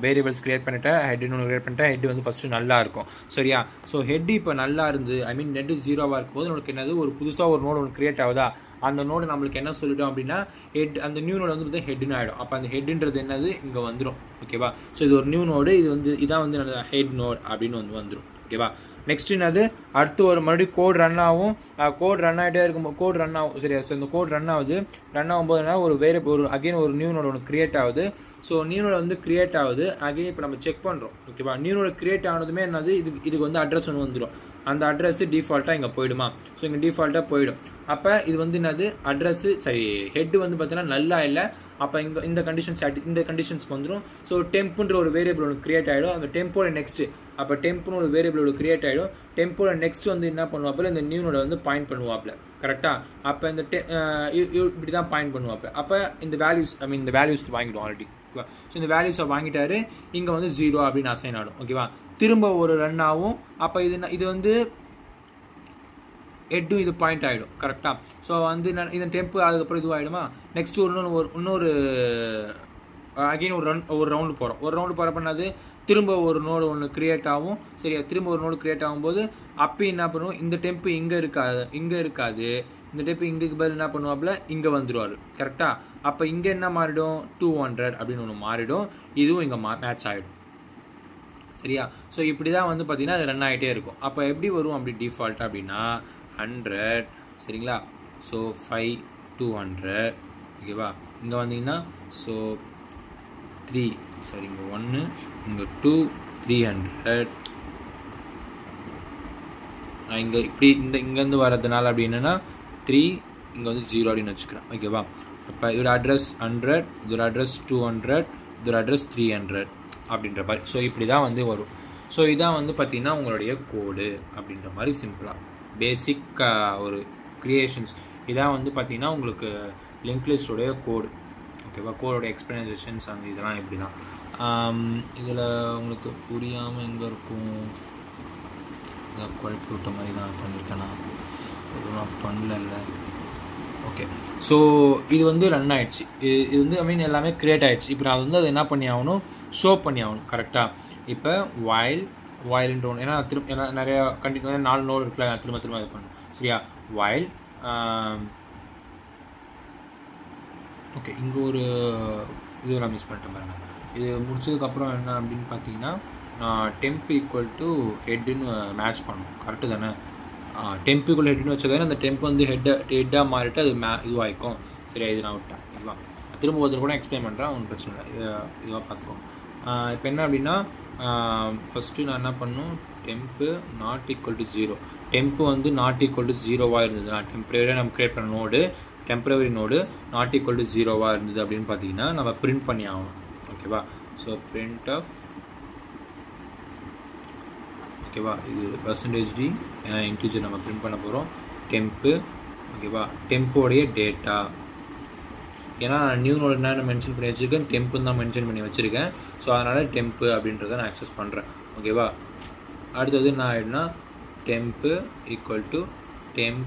A: வேரியபிள்ஸ் க்ரியேட் பண்ணிட்டேன், ஹெட்டுன்னு ஒன்று க்ரியேட் பண்ணிட்டேன். ஹெட் வந்து ஃபஸ்ட்டு நல்லா இருக்கும் சரியா. ஸோ ஹெட் இப்போ நல்லா இருந்து நெட்டு 0வாக இருக்கும்போது நம்மளுக்கு என்னது ஒரு புதுசாக ஒரு நோடு ஒன்று க்ரியேட் ஆகுதா, அந்த நோடு நம்மளுக்கு என்ன சொல்லிட்டோம் அப்படின்னா ஹெட், அந்த நியூ நோடு வந்து பார்த்தீங்கன்னா ஹெட்னு ஆகிடும். அப்போ அந்த ஹெட்டுன்றது என்னது இங்கே வந்துடும் ஓகேவா. ஸோ இது ஒரு நியூ நோடு, இது வந்து இதான் வந்து ஹெட் நோட் அப்படின்னு வந்துடும் ஓகேவா. நெக்ஸ்ட் என்னது அடுத்து ஒரு மறுபடியும் கோட் ரன் ஆகும். கோட் ரன் ஆகிட்டே இருக்கும்போது கோட் ரன் ஆகும் சரியா. ஸோ இந்த கோட் ரன் ஆகும்போது என்ன ஒரு அகைன் ஒரு நியூ நோடு ஒன்று க்ரியேட் ஆகுது. ஸோ நியூ நோடு வந்து க்ரியேட் ஆகுது. அகைன் இப்போ நம்ம செக் பண்ணுறோம் ஓகேவா. நியூ நோடு க்ரியேட் ஆனதுமே என்னது இதுக்கு வந்து அட்ரஸ் ஒன்று வந்துடும். அந்த அட்ரஸ்ஸு டிஃபால்ட்டாக இங்கே போயிடுமா. ஸோ இங்கே டிஃபால்ட்டாக போயிடும். அப்போ இது வந்து என்னது அட்ரஸ்ஸு ஹெட்டு வந்து பார்த்தீங்கன்னா நல்லா இல்லை. அப்போ இந்த கண்டிஷன்ஸ்க்கு வந்துடும். ஸோ டெம்ப்புன்ற ஒரு வேரியபிள் ஒன்று க்ரியேட் ஆகிடும். அந்த டெம்போட நெக்ஸ்ட்டு அப்போ டெம்ப்னு ஒரு வேரியபிளோட க்ரியேட் ஆகிடும். டெம்போட நெக்ஸ்ட் வந்து என்ன பண்ணுவாப்பில் இந்த நியூ நோட வந்து பாயிண்ட் பண்ணுவாப்பில் கரெக்டாக. அப்போ இந்த இப்படி தான் பாயிண்ட் பண்ணுவாப்பில். அப்போ இந்த வேல்யூஸ் வாங்கிடும் ஆல்ரெடி ஓகேவா. ஸோ இந்த வேல்யூஸை வாங்கிட்டாரு. இங்கே வந்து 0 அப்படின்னு அசைன் ஆகிடும் ஓகேவா. திரும்ப ஒரு ரன் ஆகும். அப்போ இது வந்து ஹெட்டும் இது பாயிண்ட் ஆகிடும் கரெக்டாக. ஸோ வந்து இதன் டெம்ப்பு அதுக்கப்புறம் இது ஆகிடுமா. நெக்ஸ்ட் இன்னொரு அகெயின் ஒரு ரவுண்டு போகிறோம். ஒரு ரவுண்டு போகிற பண்ணாது திரும்ப ஒரு நோடு ஒன்று க்ரியேட் ஆகும் சரியா. திரும்ப ஒரு நோடு க்ரியேட் ஆகும்போது அப்போ என்ன பண்ணுவோம், இந்த டெம்ப்பு இங்கே இருக்காது. இந்த டெம்ப்பு இங்கே பதில் என்ன பண்ணுவாப்புல இங்கே வந்துடுவார் கரெக்டாக. அப்போ இங்கே என்ன மாறிடும் 200 அப்படின்னு ஒன்று மாறிடும். இதுவும் இங்கே மேட்ச் ஆகிடும் சரியா. ஸோ இப்படி தான் வந்து பார்த்திங்கன்னா அது ரன் ஆகிட்டே இருக்கும். அப்போ எப்படி வரும் அப்படி டிஃபால்ட்டாக அப்படின்னா 100 சரிங்களா. ஸோ 5 200 ஓகேவா. இங்கே வந்தீங்கன்னா ஸோ 3 சரி இங்கே 1 இங்கே 2 300. நான் இங்கே இப்படி இங்கேருந்து வர்றதுனால அப்படி என்னென்னா 3 இங்கே வந்து 0 அப்படின்னு வச்சுக்கிறேன் ஓகேவா. அப்போ இதோட அட்ரஸ் 100, இதோட அட்ரஸ் 200, இதோட அட்ரஸ் 300 அப்படின்ற மாதிரி. ஸோ இப்படி தான் வந்து வரும். ஸோ இதான் வந்து பார்த்திங்கன்னா உங்களுடைய கோடு அப்படின்ற மாதிரி சிம்பிளாக பேசிக் ஒரு க்ரியேஷன்ஸ். இதான் வந்து பார்த்திங்கன்னா உங்களுக்கு லிங்க் லிஸ்டோடைய கோடு ஓகேவா. கோடோட எக்ஸ்ப்ளனேஷன்ஸ் அந்த இதெல்லாம் இப்படி தான். இதில் உங்களுக்கு புரியாமல் எங்கே இருக்கும், குழப்பி விட்ட மாதிரி நான் பண்ணியிருக்கேன்னா எதுவும் நான் பண்ணல. ஓகே ஸோ இது வந்து ரன் ஆகிடுச்சு. இது வந்து எல்லாமே க்ரியேட் ஆகிடுச்சு. இப்போ நான் வந்து அதை என்ன பண்ணி ஆகணும், ஷோ பண்ணி ஆகணும் கரெக்டாக. இப்போ வாயில்ன்ற ஒன்று ஏன்னா ஏன்னா நிறையா கண்டினியூ 4 நோடு இருக்குல்ல, நான் திரும்ப இது பண்ணணும் சரியா. வாயில் ஓகே இங்கே ஒரு இது நான் மிஸ் பண்ணிட்டேன் பாருங்க. இது முடிச்சதுக்கப்புறம் என்ன அப்படின்னு பார்த்தீங்கன்னா டெம்ப் ஈக்குவல் டு ஹெட்டுன்னு மேட்ச் பண்ணணும் கரெக்டு தானே. டெம்ப் ஈக்குவல் ஹெட்னு வச்சதானே அந்த டெம்ப் வந்து ஹெட்டாக மாறிட்டு அது இதுவாகிக்கும் சரியா. இது நான் விட்டேன் இதுவா. திரும்ப ஒருத்தர் கூட எக்ஸ்பிளைன் பண்ணுறேன், ஒன்றும் பிரச்சனை இல்லை, இதுவாக பார்த்துக்கோங்க. இப்போ என்ன அப்படின்னா ஃபஸ்ட்டு நான் என்ன பண்ணணும், டெம்ப்பு நாட் ஈக்குவல் டு 0. டெம்ப்பு வந்து நாட் ஈக்குவல் டு 0வாக இருந்ததுன்னா டெம்பரரியாக நம்ம க்ரியேட் பண்ண node temporary node not equal to 0வாக இருந்தது அப்படின்னு பார்த்தீங்கன்னா நம்ம பிரிண்ட் பண்ணி ஆகணும் ஓகேவா. ஸோ பிரிண்ட் ஆஃப் ஓகேவா. இது %d ஏன்னா இன்டிஜர் நம்ம பிரிண்ட் பண்ண போகிறோம். டெம்ப்பு ஓகேவா. டெம்போடைய டேட்டா ஏன்னா நான் நியூ நோடு என்ன மென்ஷன் பண்ணி வச்சுருக்கேன், டெம்ப்புன்னு தான் மென்ஷன் பண்ணி வச்சுருக்கேன். ஸோ அதனால் டெம்ப்பு அப்படின்றத நான் ஆக்சஸ் பண்ணுறேன். ஓகேவா? அடுத்தது என்ன ஆகிடும்னா temp equal to temp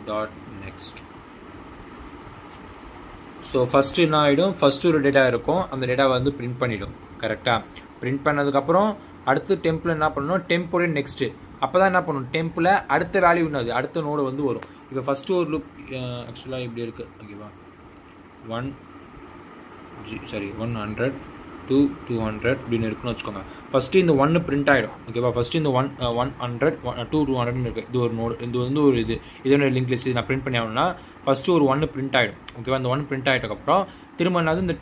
A: dot next. So first என்ன ஆகிடும், ஃபஸ்ட்டு ஒரு டேட்டா இருக்கும், அந்த டேட்டாவை வந்து பிரிண்ட் பண்ணிவிடும். கரெக்டாக பிரிண்ட் பண்ணதுக்கப்புறம் அடுத்து டெம்பில் என்ன பண்ணணும், டெம்போட நெக்ஸ்ட்டு. அப்போ தான் என்ன பண்ணணும், டெம்பில் அடுத்த வேல்யூ என்னது, அடுத்த நோடு வந்து வரும். இப்போ ஃபஸ்ட்டு ஒரு லுக் ஆக்சுவலாக இப்படி இருக்குது. ஓகேவா? 100 to 200 அப்படின்னு இருக்குன்னு வச்சுக்கோங்க. ஃபஸ்ட்டு இந்த 1 பிரிண்ட் ஆகிடும். ஓகேவா? ஃபஸ்ட்டு இந்த 100 to 200 இருக்குது. இது ஒரு நோடு, இது வந்து ஒரு இதோட லிங்க் லிஸ்ட். இது நான் பிரிண்ட் பண்ணி ஆகணும்னா ஃபஸ்ட்டு ஒரு 1 பிரிண்ட் ஆகிடும். ஓகேவா? அந்த 1 பிரிண்ட் ஆகிட்டதுக்கப்புறம் திரும்ப என்னது, இந்த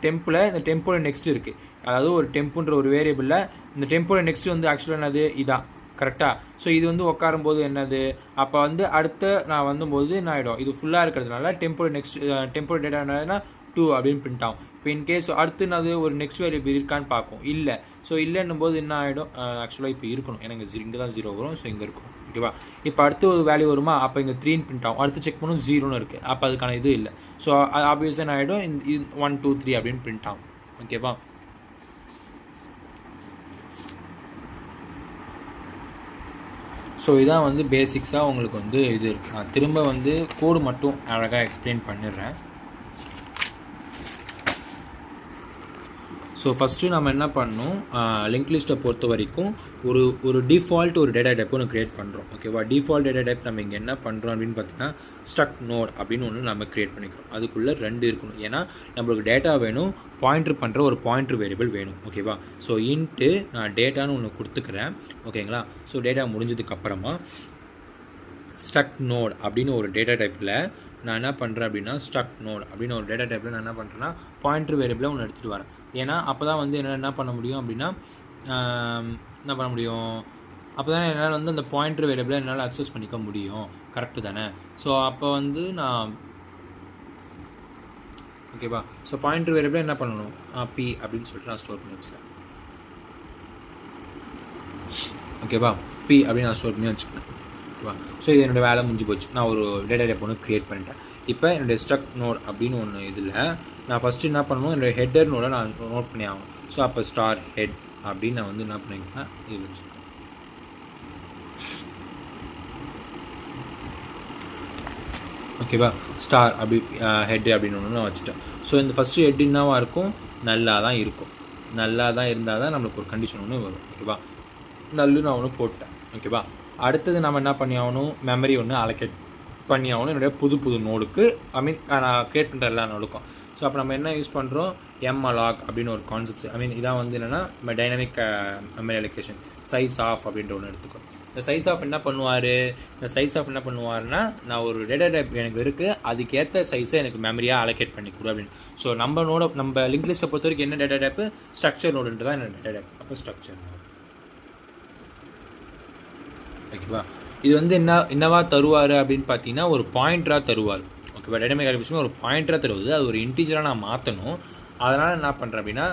A: டெம்போட நெக்ஸ்ட் இருக்குது. அதாவது ஒரு டெம்புன்ற ஒரு வேரியபிளில் இந்த டெம்போட நெக்ஸ்ட் வந்து ஆக்சுவலாக என்னது, இதான். கரெக்டாக? ஸோ இது வந்து உட்காரும்போது என்னது, அப்போ வந்து அடுத்து நான் வந்தும்போது என்ன ஆகிடும், இது ஃபுல்லாக இருக்கிறதுனால டெம்போட டேட்டா என்னதுன்னா 2 அப்படின்னு பிரிண்ட் ஆகும். இப்போ இன்கேஸ் அடுத்து என்னது ஒரு நெக்ஸ்ட் வேல்யூ இப்போ இருக்கான்னு பார்க்கும், இல்லை. ஸோ இல்லைன்னும் போது என்ன ஆகிடும், ஆக்சுவலாக இப்போ இருக்கணும், எனக்கு இங்கே தான் 0 வரும். ஸோ இங்கே இருக்கும். ஓகேவா? இப்போ அடுத்து ஒரு வேல்யூ வருமா, அப்போ இங்கே 3 பிரிண்ட் ஆகும். அடுத்து செக் பண்ணும் 0ன்னு இருக்குது. அப்போ அதுக்கான இது இல்லை. ஸோ ஆப்வியஸாக என்ன ஆகிடும், 1 2 3 அப்படின்னு பிரிண்ட் ஆகும். ஓகேவா? ஸோ இதான் வந்து பேசிக்ஸாக உங்களுக்கு வந்து இது இருக்குது. நான் திரும்ப வந்து கோடு மட்டும் அழகாக எக்ஸ்பிளைன் பண்ணிடுறேன். ஸோ ஃபஸ்ட்டு நம்ம என்ன பண்ணணும், லிங்க் லிஸ்ட்டை பொறுத்த வரைக்கும் ஒரு டிஃபால்ட் ஒரு டேட்டா டைப் ஒன்று க்ரியேட் பண்ணுறோம். ஓகேவா? டிஃபால்ட் டேட்டா டைப் நம்ம இங்கே என்ன பண்ணுறோம் அப்படின்னு பார்த்தீங்கன்னா ஸ்ட்ரக்ட் நோட் அப்படின்னு ஒன்று நம்ம க்ரியேட் பண்ணிக்கிறோம். அதுக்குள்ளே 2 இருக்கணும். ஏன்னா நம்மளுக்கு டேட்டா வேணும், பாயிண்டர் பண்ணுற ஒரு பாயிண்டர் வேரியபிள் வேணும். ஓகேவா? ஸோ இன்ட்டு நான் டேட்டான்னு ஒன்று கொடுத்துக்கிறேன். ஓகேங்களா? ஸோ டேட்டா முடிஞ்சதுக்கப்புறமா ஸ்ட்ரக்ட் நோட் அப்படின்னு ஒரு டேட்டா டைப்பில் நான் என்ன பண்ணுறேன் அப்படின்னா ஸ்ட்ரக்ட் நோட் அப்படின்னு ஒரு டேட்டா டைப்பில் நான் என்ன பண்ணுறேன்னா பாயிண்டர் வேரியபிளை ஒன்று எடுத்துகிட்டு வரேன். ஏன்னா அப்போ தான் வந்து என்ன பண்ண முடியும் அப்படின்னா என்ன பண்ண முடியும், அப்போ தான் என்னால் வந்து அந்த பாயிண்டர் வேரியபிளை என்னால் அக்சஸ் பண்ணிக்க முடியும். கரெக்டு தானே? ஸோ அப்போ வந்து நான் ஓகேவா, ஸோ பாயிண்டர் வேரியபிளை என்ன பண்ணணும், பி அப்படின்னு சொல்லிட்டு நான் ஸ்டோர் பண்ணி வச்சுக்கிறேன். ஓகேவா? பி அப்படின்னு நான் ஸ்டோர் பண்ணி வச்சுக்கிறேன். ஓகேவா? ஸோ இது என்னோடய வேலை முடிஞ்சு போச்சு. நான் ஒரு டேட்டா டைப் ஒன்று க்ரியேட் பண்ணிட்டேன். இப்போ என்னுடைய ஸ்ட்ரக்ட் நோட் அப்படின்னு ஒன்று இதில் நான் ஃபஸ்ட்டு என்ன பண்ணணும், என்னுடைய ஹெட்டர் நோட நான் நோட் பண்ணி ஆகணும். ஸோ அப்போ ஸ்டார் ஹெட் அப்படின்னு நான் வந்து என்ன பண்ணிங்கன்னா இது வச்சுக்கேன். ஓகேவா? ஸ்டார் அப்படி ஹெட் அப்படின்னு ஒன்று நான் வச்சுட்டேன். ஸோ இந்த ஃபஸ்ட்டு ஹெட் என்னவாக இருக்கும், நல்லா தான் இருக்கும். நல்லா தான் இருந்தால் தான் நம்மளுக்கு ஒரு கண்டிஷன் ஒன்று வரும். ஓகேவா? நல்லு நான் ஒன்று போட்டேன். ஓகேவா? அடுத்தது நம்ம என்ன பண்ணி ஆகணும், மெமரி ஒன்று அலோகேட் பண்ணி ஆகணும் என்னுடைய புது நோடுக்கு. நான் க்ரியேட் பண்ணுற எல்லா நோடுக்கும். ஸோ அப்போ நம்ம என்ன யூஸ் பண்ணுறோம், malloc அப்படின்னு ஒரு கான்செப்ட். இதான் வந்து என்னென்னா நம்ம dynamic memory allocation size of அப்படின்ற ஒன்று எடுத்துக்கோம். இந்த சைஸ் ஆஃப் என்ன பண்ணுவார்னா நான் ஒரு டேட்டா டைப் எனக்கு இருக்குது, அதுக்கேற்ற சைஸை எனக்கு மெமரியாக அலோகேட் பண்ணி கொடு அப்படின்னு. ஸோ நம்ம லிங்க் லிஸ்ட்டை பொறுத்த வரைக்கும் என்ன டேட்டா டைப்பு, ஸ்ட்ரக்சர் நோடுன்றது தான் என்ன டேட்டா டைப். அப்போ ஸ்ட்ரக்சர் நோடு. ஓகேவா? இது வந்து என்னவா தருவார் அப்படின்னு பார்த்தீங்கன்னா ஒரு பாயிண்டராக தருவார். ஓகேவா? டைனமிக் அலோகேஷன் ஒரு பாயிண்டராக தருவது, அது ஒரு இன்டீஜராக நான் மாற்றணும். அதனால் என்ன பண்ணுறேன் அப்படின்னா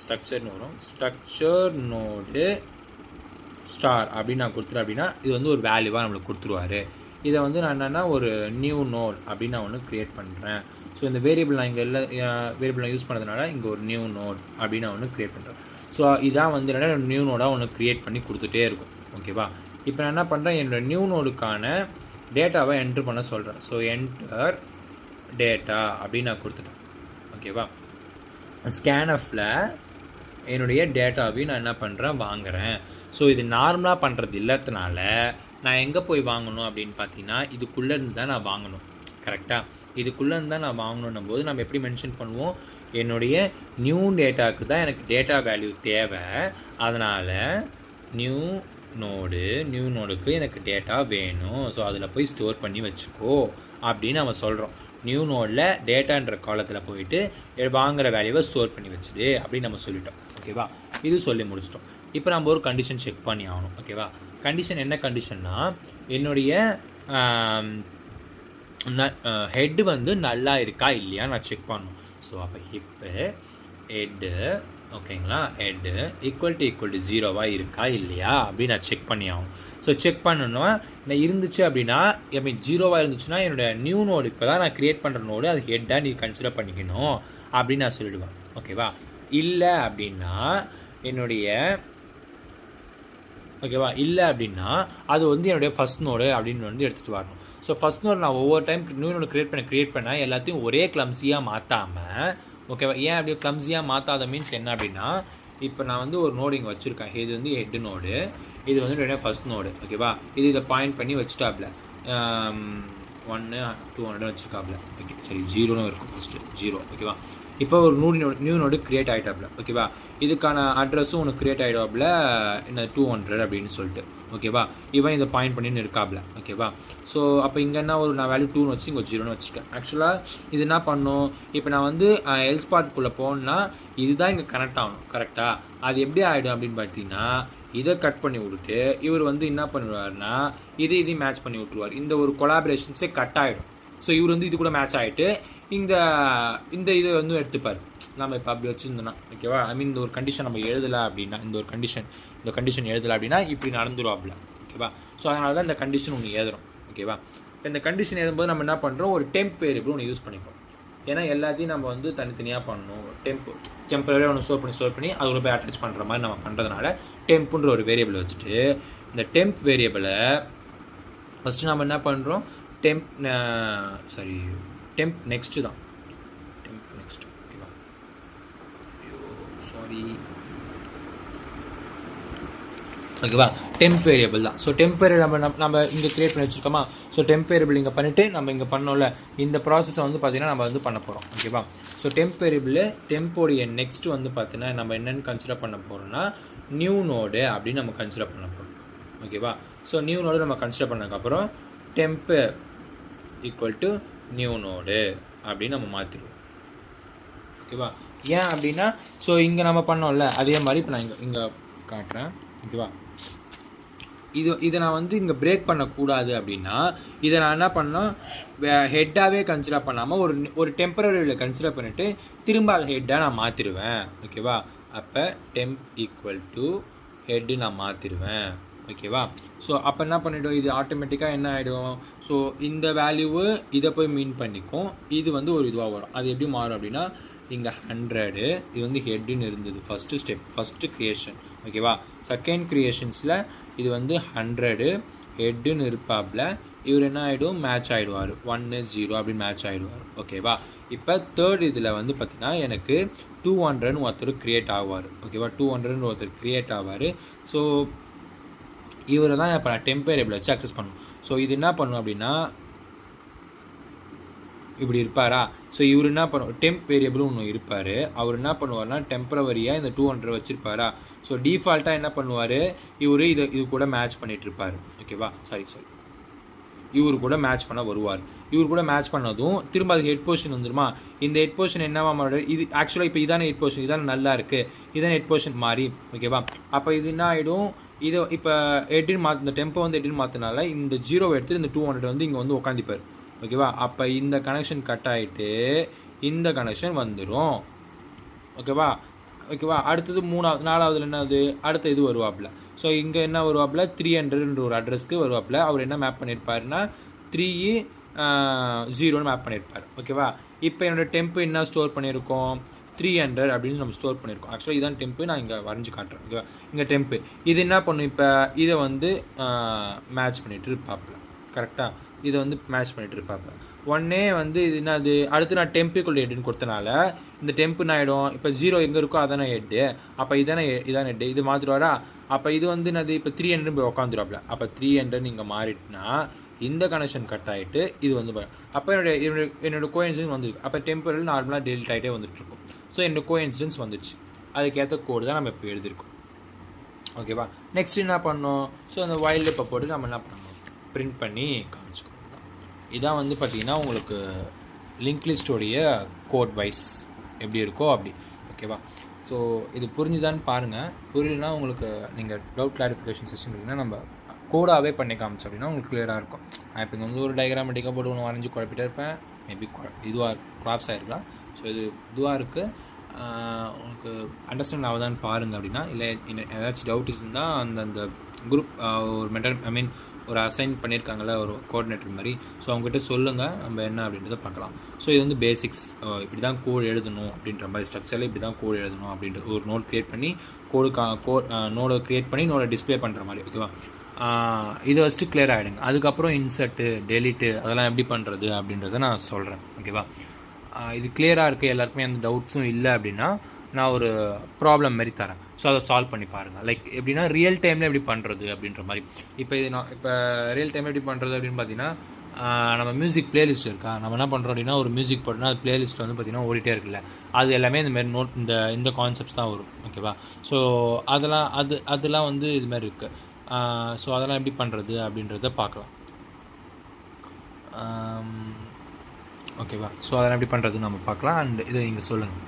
A: ஸ்ட்ரக்சர்னு வரும். ஸ்ட்ரக்சர் நோடு ஸ்டார் அப்படின்னு நான் கொடுத்துறேன் அப்படின்னா இது வந்து ஒரு வேல்யூவாக நம்மளுக்கு கொடுத்துருவார். இதை வந்து நான் என்னென்னா ஒரு நியூ நோட் அப்படின்னு நான் ஒன்று க்ரியேட் பண்ணுறேன். ஸோ இந்த வேரியபிள் நான் இங்கே எல்லாம் வேரியபிள் நான் யூஸ் பண்ணுறதுனால இங்கே ஒரு நியூ நோட் அப்படின்னு நான் ஒன்று க்ரியேட் பண்ணுறேன். ஸோ இதான் வந்து என்னென்னா நியூ நோடாக ஒன்று க்ரியேட் பண்ணி கொடுத்துட்டே இருக்கும். ஓகேவா? இப்போ நான் என்ன பண்ணுறேன், என்னோடய நியூ நோடுக்கான டேட்டாவை என்ட்ரு பண்ண சொல்கிறேன். ஸோ என்டர் டேட்டா அப்படின்னு நான் கொடுத்துட்டேன். ஓகேவா? ஸ்கேன்எஃப்பில் என்னுடைய டேட்டாவையும் நான் என்ன பண்ணுறேன், வாங்குகிறேன். ஸோ இது நார்மலாக பண்ணுறது இல்லாதனால நான் எங்கே போய் வாங்கணும் அப்படின்னு பார்த்தீங்கன்னா இதுக்குள்ளேருந்து தான் நான் வாங்கணும். கரெக்டாக? இதுக்குள்ளேருந்து தான் நான் வாங்கணும் போது நம்ம எப்படி மென்ஷன் பண்ணுவோம், என்னுடைய நியூ டேட்டாவுக்கு தான் எனக்கு டேட்டா வேல்யூ தேவை. அதனால் நியூ நோடுக்கு எனக்கு டேட்டா வேணும். ஸோ அதில் போய் ஸ்டோர் பண்ணி வச்சுக்கோ அப்படின்னு நம்ம சொல்கிறோம். நியூ நோடில் டேட்டான்ற காலத்தில் போயிட்டு வாங்குகிற வேல்யூவை ஸ்டோர் பண்ணி வச்சுடு அப்படின்னு நம்ம சொல்லிட்டோம். ஓகேவா? இது சொல்லி முடிச்சிட்டோம். இப்போ நம்ம ஒரு கண்டிஷன் செக் பண்ணி ஆகணும். ஓகேவா? கண்டிஷன் என்ன கண்டிஷன்னா, என்னுடைய ஹெட்டு வந்து நல்லா இருக்கா இல்லையா நான் செக் பண்ணணும். ஸோ அப்போ இப்போ ஹெட்டு ஓகேங்களா. ஹெட்டு ஈக்குவல் டு 0 இருக்கா இல்லையா அப்படின்னு நான் செக் பண்ணி ஆகும். ஸோ செக் பண்ணணும்னா நான் இருந்துச்சு அப்படின்னா ஐ மீன் 0 இருந்துச்சுன்னா என்னோடய நியூ நோடு இப்போ தான் நான் க்ரியேட் பண்ணுற நோடு அதுக்கு ஹெட்டாக நீ கன்சிடர் பண்ணிக்கணும் அப்படின்னு நான் சொல்லிவிடுவேன். ஓகேவா. இல்லை அப்படின்னா என்னுடைய ஓகேவா இல்லை அப்படின்னா அது வந்து என்னுடைய ஃபஸ்ட் நோடு அப்படின்னு வந்து எடுத்துகிட்டு வரணும். ஸோ ஃபஸ்ட் நோடு நான் ஒவ்வொரு டைம் நியூ நோடு க்ரியேட் பண்ண எல்லாத்தையும் ஒரே கிளம்ஸியாக மாற்றாமல் ஓகேவா. ஏன் அப்படி கிளம்ஸியாக மாற்றாத மீன்ஸ் என்ன அப்படின்னா இப்போ நான் வந்து ஒரு நோடு இங்கே வச்சுருக்கேன். இது வந்து ஹெட்டு நோடு, இது வந்து என்னுடைய ஃபஸ்ட் நோடு. ஓகேவா. இதை பாயிண்ட் பண்ணி வச்சுட்டாப்ல 1 200 வச்சுருக்காப்ல. ஓகே சரி 0 இருக்கும் ஃபஸ்ட்டு 0. ஓகேவா. இப்போ ஒரு நியூ நோடு க்ரியேட் ஆகிட்டாப்ல. ஓகேவா. இதுக்கான அட்ரஸும் உனக்கு க்ரியேட் ஆகிடுவாப்ல என்ன 200 அப்படின்னு சொல்லிட்டு. ஓகேவா. இவன் இதை பாயிண்ட் பண்ணின்னு இருக்காப்ல. ஓகேவா. ஸோ அப்போ இங்கே என்ன ஒரு நான் வேல்யூ 2 வச்சு இங்கே 0 வச்சுருக்கேன். ஆக்சுவலாக இது என்ன பண்ணும், இப்போ நான் வந்து எல்ஸ் பார்ட்குள்ளே போகணுன்னா இதுதான் இங்கே கனெக்ட் ஆகணும். கரெக்டாக. அது எப்படி ஆகிடும் அப்படின்னு பார்த்தீங்கன்னா இதை கட் பண்ணி விட்டுட்டு இவர் வந்து என்ன பண்ணுவார்னா இதையும் மேட்ச் பண்ணி விட்டுருவார். இந்த ஒரு கொலாபரேஷன்ஸே கட் ஆகிடும். ஸோ இவர் வந்து இது கூட மேட்ச் ஆகிட்டு இந்த இதை வந்து எடுத்துப்பார். நம்ம இப்போ அப்படி வச்சுருந்தோன்னா ஓகேவா. ஐ மீன் இந்த ஒரு கண்டிஷன் நம்ம எழுதலை அப்படின்னா இந்த கண்டிஷன் எழுதலை அப்படின்னா இப்படி நடந்துருவாப்ல. ஓகேவா. ஸோ அதனால தான் இந்த கண்டிஷன் ஒன்று எழுதுறோம். ஓகேவா. இப்போ இந்த கண்டிஷன் எழுதும்போது நம்ம என்ன பண்ணுறோம், ஒரு டெம்ப் வேரியபிள் ஒன்று யூஸ் பண்ணிக்கிறோம். ஏன்னா எல்லாத்தையும் நம்ம வந்து தனித்தனியாக பண்ணணும். டெம்பரரியாக ஒன்று ஸ்டோர் பண்ணி அதோட போய் அட்டாச் பண்ணுற மாதிரி நம்ம பண்ணுறதுனால டெம்ப்புன்ற ஒரு வேரியபிளை வச்சுட்டு இந்த டெம்ப் வேரியபிளை ஃபஸ்ட்டு நம்ம என்ன பண்ணுறோம், டெம்ப் நெக்ஸ்ட்டு தான். Temp next. ஓகேவா. ஓகேவா. டெம்ப் வேரியபிள் தான். ஸோ டெம்ப் வேரியபிள் நம்ம இங்கே க்ரியேட் பண்ணி வச்சுருக்கோமா. ஸோ டெம்ப் வேரியபிள் இங்கே பண்ணிவிட்டு நம்ம இங்கே பண்ணோம்ல இந்த ப்ராசஸை வந்து பார்த்திங்கன்னா நம்ம வந்து பண்ண போகிறோம். ஓகேவா. ஸோ டெம்ப் வேரியபிள் டெம்போடைய நெக்ஸ்ட்டு வந்து பார்த்திங்கன்னா நம்ம என்னென்னு கன்சிடர் பண்ண போகிறோம்னா நியூ நோடு அப்படின்னு நம்ம கன்சிடர் பண்ண போகிறோம். ஓகேவா. ஸோ நியூ நோடு நம்ம கன்சிடர் பண்ணதுக்கப்புறம் டெம்ப்பு ஈக்குவல் டு நியூ நோடு அப்படின்னு நம்ம மாற்றிடுவோம். ஓகேவா. ஏன் அப்படின்னா ஸோ இங்கே நம்ம பண்ணோம்ல அதே மாதிரி இப்போ நான் இங்கே காட்டுறேன். ஓகேவா. இதை நான் வந்து இங்கே பிரேக் பண்ணக்கூடாது அப்படின்னா இதை நான் என்ன பண்ணோம், ஹெட்டாகவே கன்சிடர் பண்ணாமல் ஒரு டெம்பரரியில் கன்சிடர் பண்ணிவிட்டு திரும்ப அதை ஹெட்டாக நான் மாற்றிடுவேன். ஓகேவா. அப்போ டெம்ப் ஈக்குவல் டு ஹெட்டு நான் மாற்றிடுவேன். ஓகேவா. ஸோ அப்போ என்ன பண்ணிவிடும், இது ஆட்டோமேட்டிக்காக என்ன ஆகிடும், ஸோ இந்த வேல்யூவு இதை போய் மீன் பண்ணிக்கும். இது வந்து ஒரு இதுவாக வரும். அது எப்படி மாறும் அப்படின்னா இங்கே 100 இது வந்து ஹெட்டுன்னு இருந்தது ஃபஸ்ட்டு ஸ்டெப், ஃபஸ்ட்டு க்ரியேஷன். ஓகேவா. செகண்ட் க்ரியேஷன்ஸில் இது வந்து 100 ஹெட்டுன்னு இருப்பாப்ல. இவர் என்ன ஆகிடும், மேட்ச் ஆகிடுவார். 1 0 அப்படி மேட்ச் ஆகிடுவார். ஓகேவா. இப்போ தேர்ட் இதில் வந்து பார்த்திங்கன்னா எனக்கு 200 ஒருத்தர் க்ரியேட் ஆவார். ஓகேவா. 200 ஒருத்தர் க்ரியேட் ஆவார். ஸோ இவரை தான் இப்போ நான் டெம்ப் வேரியபிள் வச்சு அக்சஸ் பண்ணணும். ஸோ இது என்ன பண்ணும் அப்படின்னா இப்படி இருப்பாரா. ஸோ இவர் என்ன பண்ணுவார், டெம்ப் வேரியபிளும் ஒன்று இருப்பார். அவர் என்ன பண்ணுவார்னா டெம்பரவரியாக இந்த 200 வச்சுருப்பாரா. ஸோ டிஃபால்ட்டாக என்ன பண்ணுவார், இவர் இது கூட மேட்ச் பண்ணிகிட்டு இருப்பார். ஓகேவா. சாரி இவர் கூட மேட்ச் பண்ண வருவார். இவர் கூட மேட்ச் பண்ணதும் திரும்ப அது ஹெட் பொசிஷன் வந்துடுமா. இந்த ஹெட் பொசிஷன் என்னவா மாறும், இது ஆக்சுவலாக இப்போ இதான ஹெட் பொசிஷன், இதான நல்லா இருக்குது, இதான ஹெட் பொசிஷன் மாறி. ஓகேவா. அப்போ இது என்ன ஆகிடும், இதை இப்போ ஹெட்டுன்னு இந்த டெம்போ வந்து ஹெட்டுன்னு மாற்றினால இந்த 0 எடுத்து இந்த 200 வந்து இங்கே வந்து உட்காந்துப்பார். ஓகேவா. அப்போ இந்த கனெக்ஷன் கட் ஆகிட்டு இந்த கனெக்ஷன் வந்துடும். ஓகேவா. அடுத்தது 4ஆவதுல என்னது, அடுத்த இது வருவாப்பில். ஸோ இங்கே என்ன வருவாப்பில் 300 ஒரு அட்ரஸ்க்கு வருவாப்பில். அவர் என்ன மேப் பண்ணியிருப்பாருன்னா 3 0 மேப் பண்ணியிருப்பார். ஓகேவா. இப்போ என்னோடய டெம்ப்பு என்ன ஸ்டோர் பண்ணியிருக்கோம், 300 அப்படின்னு நம்ம ஸ்டோர் பண்ணியிருக்கோம். ஆக்சுவலாக இதான் டெம்ப்பு, நான் இங்கே வரைஞ்சி காட்டுறேன். ஓகேவா. இங்கே டெம்ப்பு இது என்ன பண்ணும், இப்போ இதை வந்து மேட்ச் பண்ணிகிட்டு இருப்பாப்பில். கரெக்டாக இதை வந்து மேட்ச் பண்ணிகிட்டு இருப்பாங்க. ஒன்னே வந்து இது என்னது, அடுத்து நான் டெம்புக்குள்ள ஹெட்டுன்னு கொடுத்தனால இந்த டெம்ப்பு ஆகிடும். இப்போ 0 எங்கே இருக்கோ அதானே ஹெட்டு. அப்போ இதான ஹெட்டு, இது மாற்றிடுவாரா. அப்போ இது வந்து என்னது, இப்போ 300 போய் உட்காந்துருவாப்ல. அப்போ 300 நீங்கள் மாறிட்டுனா இந்த கனெக்ஷன் கட் ஆகிட்டு இது வந்து அப்போ என்னோடய கோஇன்சிடன்ஸ் வந்துருக்கு. அப்போ டெம்பரரி நார்மலாக டெலிட் ஆகிட்டே வந்துட்டுருக்கும். ஸோ என்னோடய கோஇன்சிடன்ஸ் வந்துடுச்சு. அதுக்கேற்ற கோடு தான் நம்ம இப்போ எழுதியிருக்கோம். ஓகேவா. நெக்ஸ்ட் என்ன பண்ணோம், ஸோ அந்த வைல்டு இப்போ போட்டு நம்ம என்ன பண்ணணும், பிரிண்ட் பண்ணி காமிச்சிக்கணும். இதான் வந்து பார்த்திங்கன்னா உங்களுக்கு லிங்க் லிஸ்டோடைய கோட் வைஸ் எப்படி இருக்கோ அப்படி. ஓகேவா. ஸோ இது புரிஞ்சுதான்னு பாருங்கள். புரியலன்னா உங்களுக்கு நீங்கள் டவுட் கிளாரிஃபிகேஷன் செஷன் இருக்குன்னா நம்ம கோடாகவே பண்ணி காமிச்சு அப்படின்னா உங்களுக்கு கிளியராக இருக்கும். நான் இப்போ இங்கே வந்து ஒரு டயக்ராமெட்டிக்காக போட்டு ஒன்று வரைஞ்சி குழப்பிட்டே இருப்பேன். மேபி இதுவாக க்ராப்ஸ் ஆகிருக்கலாம். ஸோ இது இதுவாக இருக்குது. உனக்கு அண்டர்ஸ்டாண்ட் ஆகுதான்னு பாருங்கள் அப்படின்னா, இல்லை ஏதாச்சும் டவுட் இருந்தால் அந்த குரூப் ஒரு ஒரு அசைன் பண்ணியிருக்காங்கல்ல ஒரு கோஆர்டினேட்டர் மாதிரி, ஸோ அவங்ககிட்ட சொல்லுங்கள், நம்ம என்ன அப்படின்றத பார்க்கலாம். ஸோ இது வந்து பேசிக்ஸ், இப்படி தான் கோட் எழுதணும் அப்படின்ற மாதிரி ஸ்ட்ரக்சரில் இப்படி தான் கோட் எழுதணும் அப்படின்ற ஒரு நோட் க்ரியேட் பண்ணி நோடை க்ரியேட் பண்ணி நோடை டிஸ்பிளே பண்ணுற மாதிரி. ஓகேவா, இதை ஃபஸ்ட்டு கிளியர் ஆகிடுங்க. அதுக்கப்புறம் இன்சர்ட்டு டெலிட்டு அதெல்லாம் எப்படி பண்ணுறது அப்படின்றத நான் சொல்கிறேன். ஓகேவா, இது கிளியராக இருக்குது, எல்லாருக்குமே அந்த டவுட்ஸும் இல்லை அப்படின்னா நான் ஒரு ப்ராப்ளம் மாரி தரேன். ஸோ அதை சால்வ் பண்ணி பாருங்கள். லைக் எப்படின்னா ரியல் டைமில் எப்படி பண்ணுறது அப்படின்ற மாதிரி. இப்போ ரியல் டைமில் எப்படி பண்ணுறது அப்படின்னு பார்த்தீங்கன்னா, நம்ம மியூசிக் பிளேலிஸ்ட் இருக்கா, நம்ம என்ன பண்ணுறோம் அப்படின்னா ஒரு மியூசிக் போட்டோன்னா அது பிளேலிஸ்ட் வந்து பார்த்திங்கன்னா ஓடிட்டே இருக்குல்ல, அது எல்லாமே இந்தமாரி இந்த கான்செப்ட்ஸ் தான் வரும். ஓகேவா, ஸோ அதெல்லாம் வந்து இதுமாதிரி இருக்குது. ஸோ அதெல்லாம் எப்படி பண்ணுறது அப்படின்றத பார்க்கலாம். ஓகேவா, ஸோ அதெல்லாம் எப்படி பண்ணுறது நம்ம பார்க்கலாம். அண்ட் இதை நீங்கள் சொல்லுங்கள்.